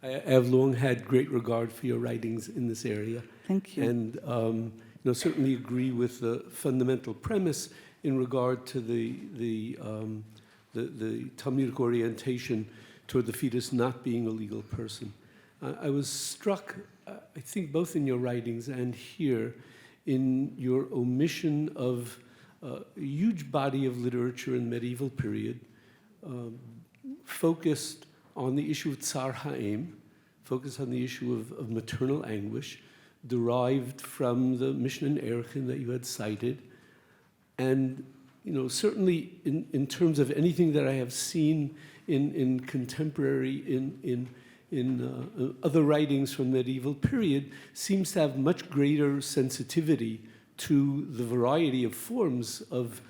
I have long had great regard for your writings in this area. Thank you. And certainly agree with the fundamental premise in regard to the Talmudic orientation toward the fetus not being a legal person. I was struck, I think both in your writings and here, in your omission of a huge body of literature in the medieval period focused on the issue of Tsar Ha'im, focused on the issue of maternal anguish, derived from the Mishnah and Erchin that you had cited. And certainly in terms of anything that I have seen in contemporary, in other writings from the medieval period, seems to have much greater sensitivity to the variety of forms of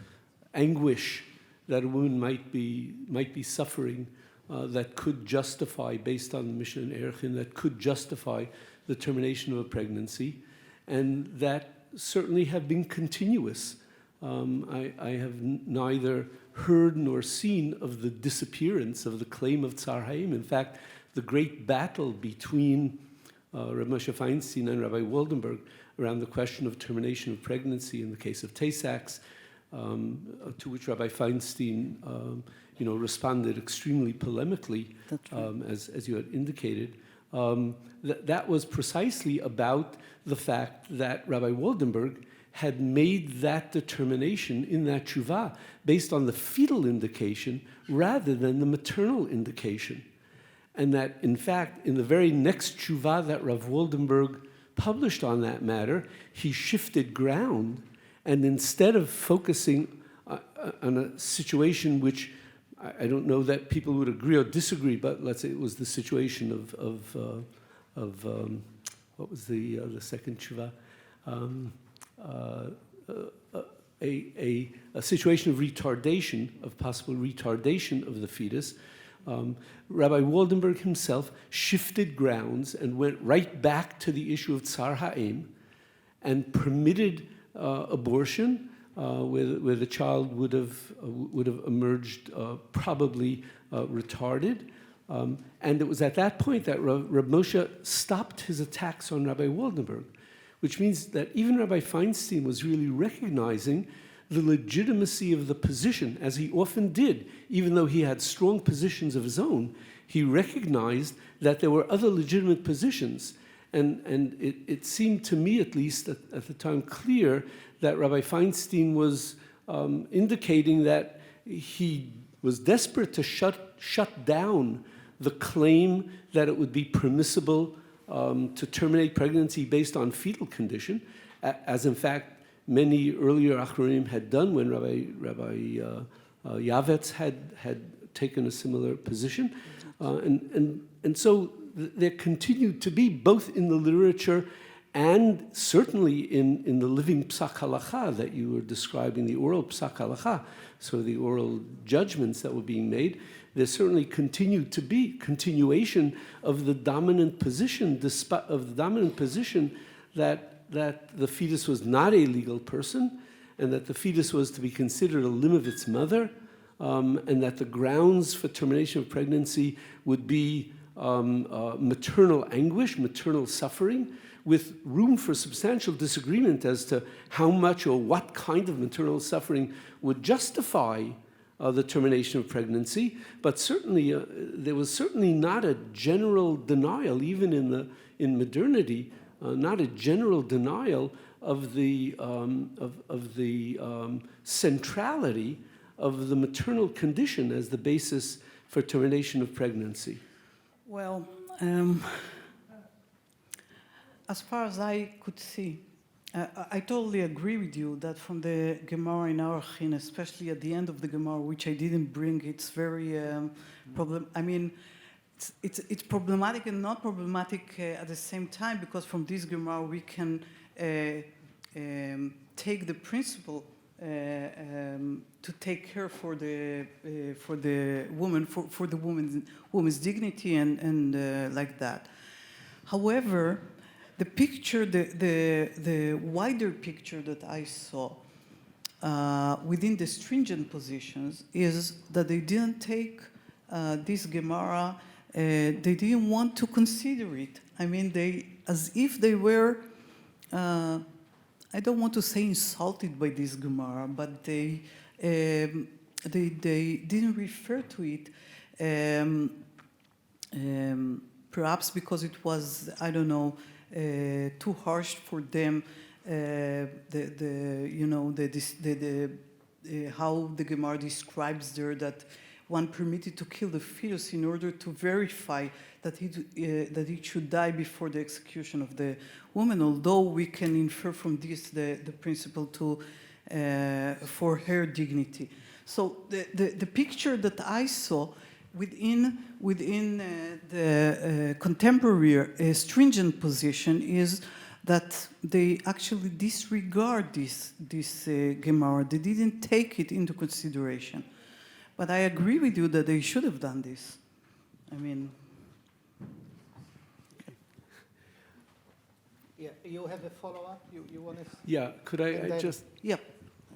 anguish that a woman might be suffering that could justify, based on the Mishnah and Erchin, that could justify the termination of a pregnancy, and that certainly have been continuous. I have neither heard nor seen of the disappearance of the claim of Tsar Ha'im. In fact, the great battle between Rabbi Moshe Feinstein and Rabbi Waldenberg around the question of termination of pregnancy in the case of Tay-Sachs, to which Rabbi Feinstein responded extremely polemically, as you had indicated, that was precisely about the fact that Rabbi Waldenberg had made that determination in that tshuva based on the fetal indication rather than the maternal indication. And that, in fact, in the very next tshuva that Rav Waldenberg published on that matter, he shifted ground, and instead of focusing on a situation which I don't know that people would agree or disagree, but let's say it was the situation of what was the second tshuva? A situation of retardation, of possible retardation of the fetus. Rabbi Waldenberg himself shifted grounds and went right back to the issue of Tsar Ha'im and permitted abortion where the child would have emerged probably retarded. And it was at that point that Reb Moshe stopped his attacks on Rabbi Waldenberg, which means that even Rabbi Feinstein was really recognizing the legitimacy of the position, as he often did. Even though he had strong positions of his own, he recognized that there were other legitimate positions. And it seemed to me, at least at the time, clear that Rabbi Feinstein was indicating that he was desperate to shut down the claim that it would be permissible to terminate pregnancy based on fetal condition, as in fact many earlier Achronim had done when Rabbi Yavetz had taken a similar position. And so there continued to be, both in the literature and certainly in the living Psak Halacha that you were describing, the oral Psak Halacha, so the oral judgments that were being made, there certainly continued to be continuation of the dominant position, that the fetus was not a legal person, and that the fetus was to be considered a limb of its mother, and that the grounds for termination of pregnancy would be maternal anguish, maternal suffering, with room for substantial disagreement as to how much or what kind of maternal suffering would justify the termination of pregnancy. But certainly, there was certainly not a general denial, even in modernity, not a general denial of the centrality of the maternal condition as the basis for termination of pregnancy. Well, as far as I could see, I totally agree with you that from the Gemara in Arachin, especially at the end of the Gemara, which I didn't bring, it's very it's problematic and not problematic at the same time, because from this Gemara we can take the principle to take care for the woman, for the woman's dignity and like that. However, the picture, the wider picture that I saw within the stringent positions is that they didn't take this Gemara, they didn't want to consider it. I mean, as if they were, I don't want to say insulted by this Gemara, but they didn't refer to it, perhaps because it was, I don't know, too harsh for them. How the Gemara describes there that one permitted to kill the fetus in order to verify that it should die before the execution of the woman, although we can infer from this the principle for her dignity. So the picture that I saw within the contemporary stringent position is that they actually disregard this Gemara. They didn't take it into consideration. But I agree with you that they should have done this. I mean... Okay. Yeah, you have a follow-up? You want to... Yeah, could I just... Yeah.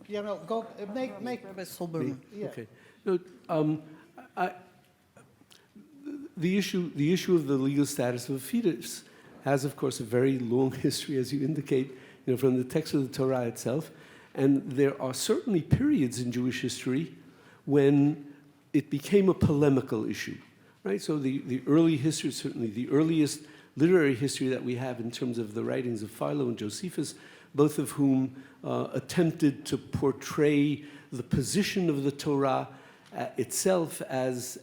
Yeah, no, go, make... Rabbi Solberman. Yeah. Okay. No, the issue of the legal status of a fetus has, of course, a very long history, as you indicate, from the text of the Torah itself. And there are certainly periods in Jewish history when it became a polemical issue, right? So the early history, certainly the earliest literary history that we have in terms of the writings of Philo and Josephus, both of whom attempted to portray the position of the Torah itself as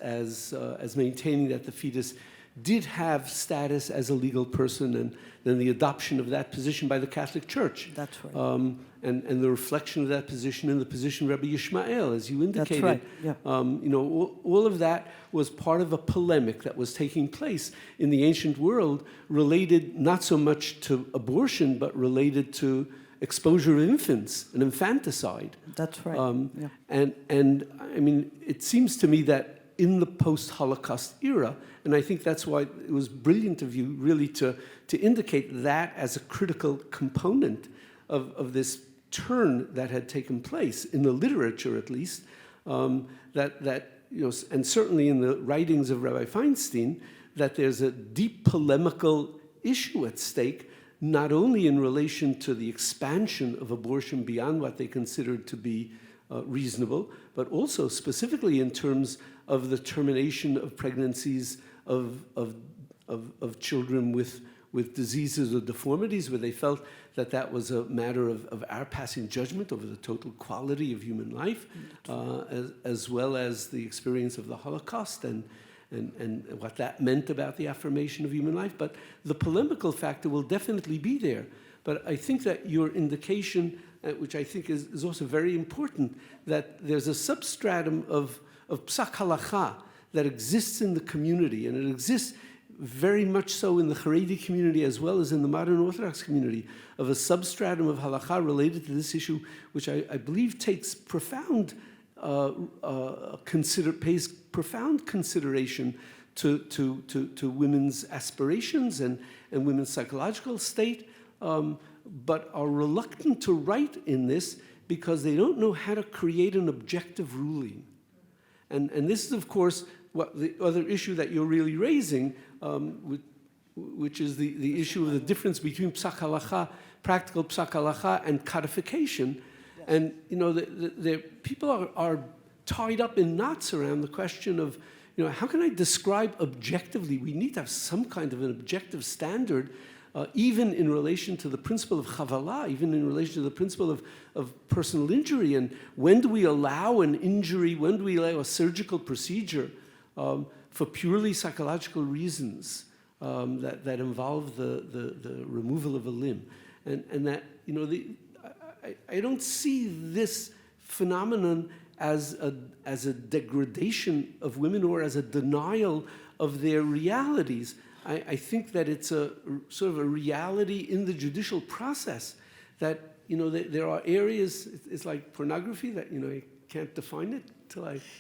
maintaining that the fetus did have status as a legal person, and then the adoption of that position by the Catholic Church. That's right. And the reflection of that position in the position of Rabbi Yishmael, as you indicated. That's right, yeah. All of that was part of a polemic that was taking place in the ancient world, related not so much to abortion, but related to exposure of infants and infanticide. That's right. Yeah. And I mean, it seems to me that in the post-Holocaust era, and I think that's why it was brilliant of you really to indicate that as a critical component of this turn that had taken place in the literature, at least, and certainly in the writings of Rabbi Feinstein, that there's a deep polemical issue at stake, not only in relation to the expansion of abortion beyond what they considered to be reasonable, but also specifically in terms of the termination of pregnancies of children with diseases or deformities, where they felt that was a matter of our passing judgment over the total quality of human life, as well as the experience of the Holocaust and what that meant about the affirmation of human life. But the polemical factor will definitely be there. But I think that your indication, which I think is also very important, that there's a substratum of psak halacha that exists in the community, and it exists very much so in the Haredi community as well as in the modern Orthodox community, of a substratum of halacha related to this issue, which I believe takes pays profound consideration to women's aspirations and women's psychological state, but are reluctant to write in this because they don't know how to create an objective ruling. And this is, of course, what the other issue that you're really raising, which is the issue of the difference between psak halacha, practical psak halacha, and codification. Yes. And the people are tied up in knots around the question of, how can I describe objectively? We need to have some kind of an objective standard, even in relation to the principle of chavala, even in relation to the principle of personal injury. And when do we allow an injury? When do we allow a surgical procedure for purely psychological reasons that involve the removal of a limb? And that, I don't see this phenomenon as a degradation of women or as a denial of their realities. I think that it's a sort of a reality in the judicial process that, there are areas, it's like pornography that, I can't define it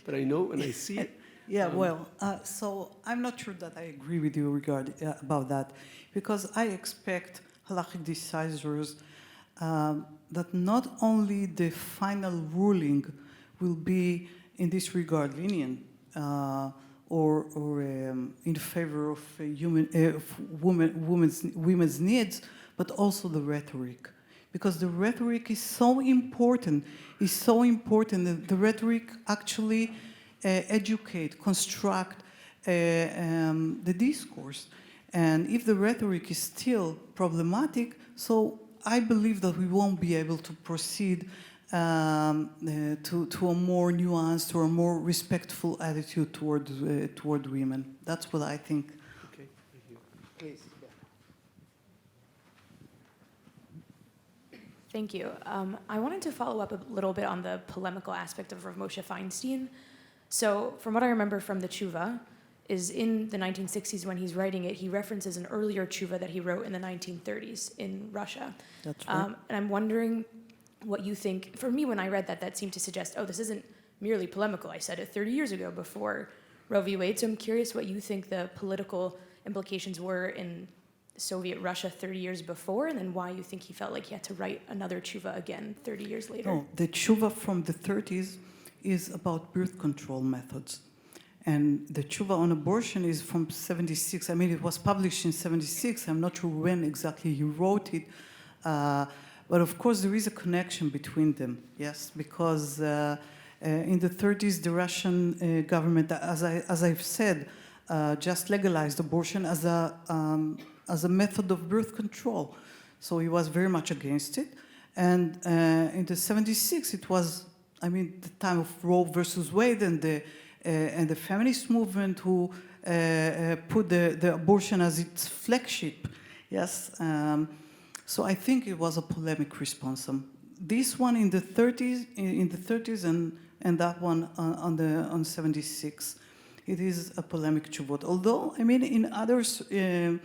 but I know and I see it. Yeah, so I'm not sure that I agree with you about that, because I expect halachic decisors that not only the final ruling will be in this regard lenient or in favor of women's needs, but also the rhetoric, because the rhetoric is so important. It's so important that the rhetoric actually educate, construct the discourse. And if the rhetoric is still problematic, so I believe that we won't be able to proceed to a more nuanced or a more respectful attitude toward women. That's what I think. Okay, thank you. Please. Thank you. I wanted to follow up a little bit on the polemical aspect of Rav Moshe Feinstein. So from what I remember from the tshuva, is in the 1960s when he's writing it, he references an earlier tshuva that he wrote in the 1930s in Russia. That's right. And I'm wondering what you think. For me, when I read that, that seemed to suggest, this isn't merely polemical. I said it 30 years ago before Roe v. Wade. So I'm curious what you think the political implications were in Soviet Russia 30 years before, and then why you think he felt like he had to write another tshuva again 30 years later. No, the tshuva from the 30s is about birth control methods. And the tshuva on abortion is from 76. I mean, it was published in 76. I'm not sure when exactly he wrote it. But of course, there is a connection between them, yes, because in the 30s, the Russian government, as I've said, just legalized abortion as a method of birth control. So he was very much against it. And in the 76, it was, the time of Roe versus Wade and the feminist movement who put the abortion as its flagship, yes. So I think it was a polemic response. This one in the 30s, and that one on 76, it is a polemic tshuva. Although in others, in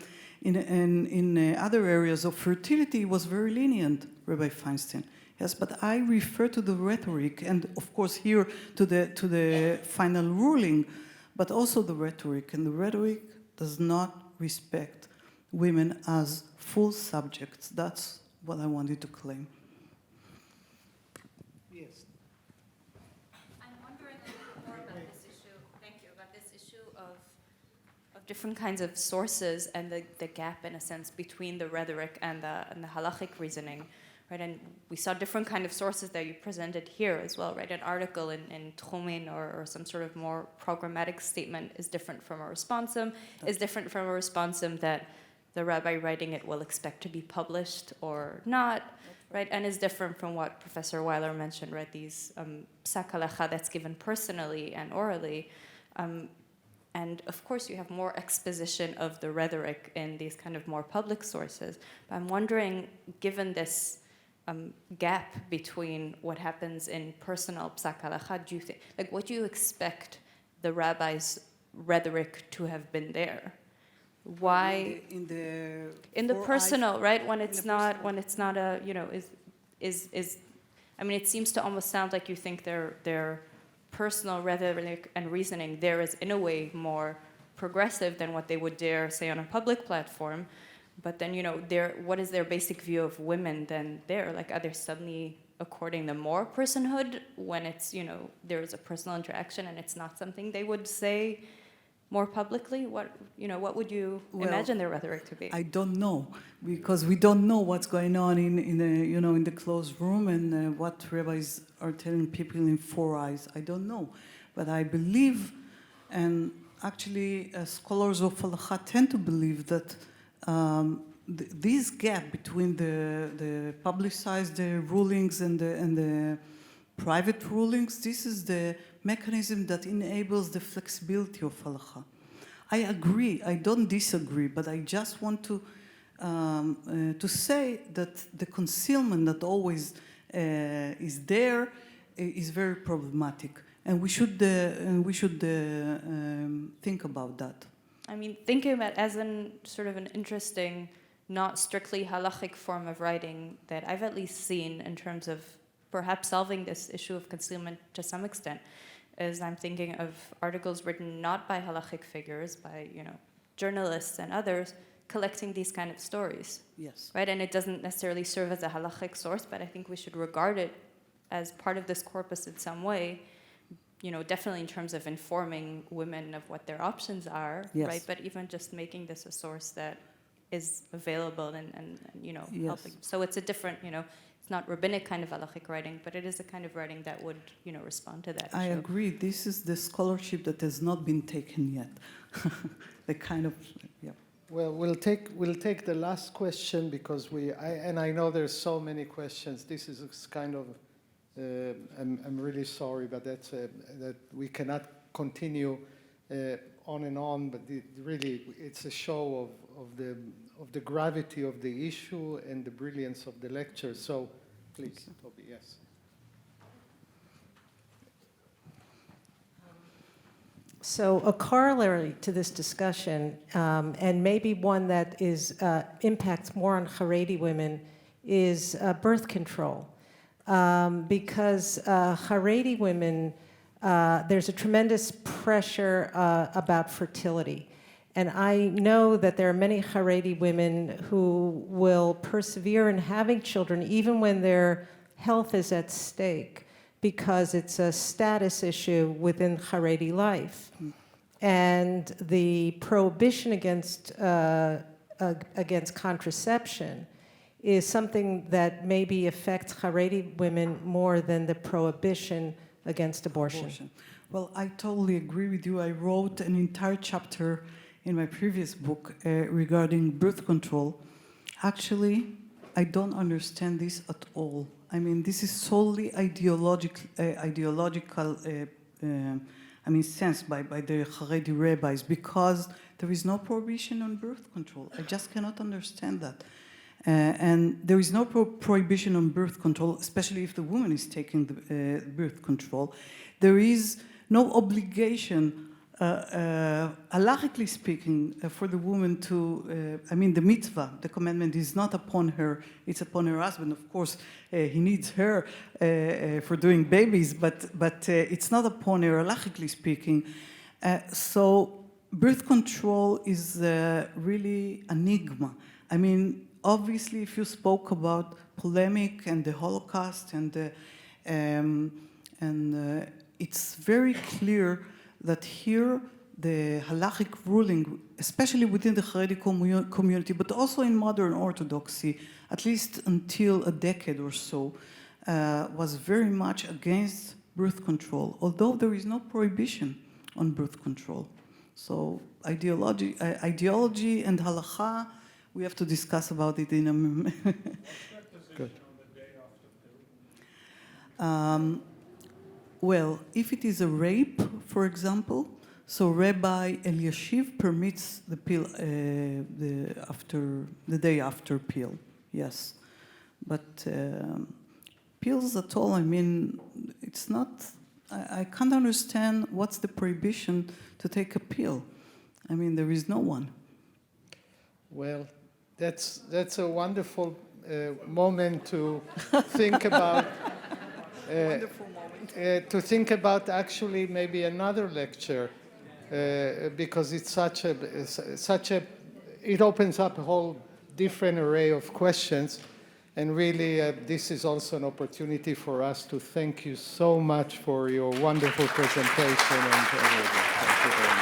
other areas of fertility, it was very lenient, Rabbi Feinstein. Yes, but I refer to the rhetoric, and of course here to the final ruling, but also the rhetoric. And the rhetoric does not respect women as full subjects. That's what I wanted to claim. Yes. I'm wondering a little more about this issue. Thank you. About this issue of different kinds of sources and the gap, in a sense, between the rhetoric and the halachic reasoning. Right, and we saw different kind of sources that you presented here as well, right? An article in Tchumen or some sort of more programmatic statement is different from a responsum, is different from a responsum that the rabbi writing it will expect to be published or not, right? And is different from what Professor Weiler mentioned, right? These psak halacha that's given personally and orally. And of course, you have more exposition of the rhetoric in these kind of more public sources. But I'm wondering, given this gap between what happens in personal psak halacha, do you think, what do you expect the rabbi's rhetoric to have been there? Why in the personal, right? When it's not a, it seems to almost sound like you think their personal rhetoric and reasoning there is in a way more progressive than what they would dare say on a public platform. But then, what is their basic view of women then there? Like, are they suddenly according them more personhood when it's, you know, there is a personal interaction and it's not something they would say more publicly? What, you know, what would you Well, imagine their rhetoric to be? I don't know, because we don't know what's going on in the, you know, in the closed room, and what rabbis are telling people in four eyes. I don't know, but I believe, and actually scholars of halakha tend to believe that this gap between the publicized rulings and the private rulings, this is the mechanism that enables the flexibility of halakha. I agree, I don't disagree, but I just want to say that the concealment that always is there is very problematic, and we should think about that. I mean, thinking about it as an sort of an interesting, not strictly halachic form of writing that I've at least seen in terms of perhaps solving this issue of concealment to some extent, is I'm thinking of articles written not by halachic figures, by, you know, journalists and others, collecting these kind of stories. Yes. Right, and it doesn't necessarily serve as a halachic source, but I think we should regard it as part of this corpus in some way, you know, definitely in terms of informing women of what their options are, Yes. right? But even just making this a source that is available and you know, Yes. helping. So it's a different, you know, it's not rabbinic kind of halachic writing, but it is a kind of writing that would, you know, respond to that I issue. agree. This is the scholarship that has not been taken yet. The kind of, yeah. Well, we'll take the last question because I know there's so many questions. This is kind of I'm really sorry, but that we cannot continue on and on. But really, it's a show of the gravity of the issue and the brilliance of the lecture. So, please, Toby, yes. So a corollary to this discussion, and maybe one that impacts more on Haredi women, is birth control. Because Haredi women, there's a tremendous pressure about fertility. And I know that there are many Haredi women who will persevere in having children even when their health is at stake, because it's a status issue within Haredi life. And the prohibition against contraception is something that maybe affects Haredi women more than the prohibition against abortion. Well, I totally agree with you. I wrote an entire chapter in my previous book regarding birth control. Actually, I don't understand this at all. I mean, this is solely ideological sense by the Haredi rabbis, because there is no prohibition on birth control. I just cannot understand that. And there is no prohibition on birth control, especially if the woman is taking the birth control. There is no obligation, halachically speaking, for the woman to, the mitzvah, the commandment is not upon her, it's upon her husband. Of course, he needs her for doing babies, but it's not upon her, halachically speaking. So birth control is really enigma. I mean, obviously, if you spoke about polemic and the Holocaust, and it's very clear that here the halachic ruling, especially within the Haredi community, but also in modern Orthodoxy, at least until a decade or so, was very much against birth control, although there is no prohibition on birth control. So ideology and halakha, we have to discuss about it in a minute. Good. Well, if it is a rape, for example, so Rabbi Eliashiv permits the pill the day after pill, yes. But pills at all, I mean, it's not. I can't understand what's the prohibition to take a pill. I mean, there is no one. Well, that's a wonderful moment to think about. Wonderful moment. To think about actually maybe another lecture, because it's such a it opens up a whole different array of questions, And really, this is also an opportunity for us to thank you so much for your wonderful presentation and everything. Thank you very much.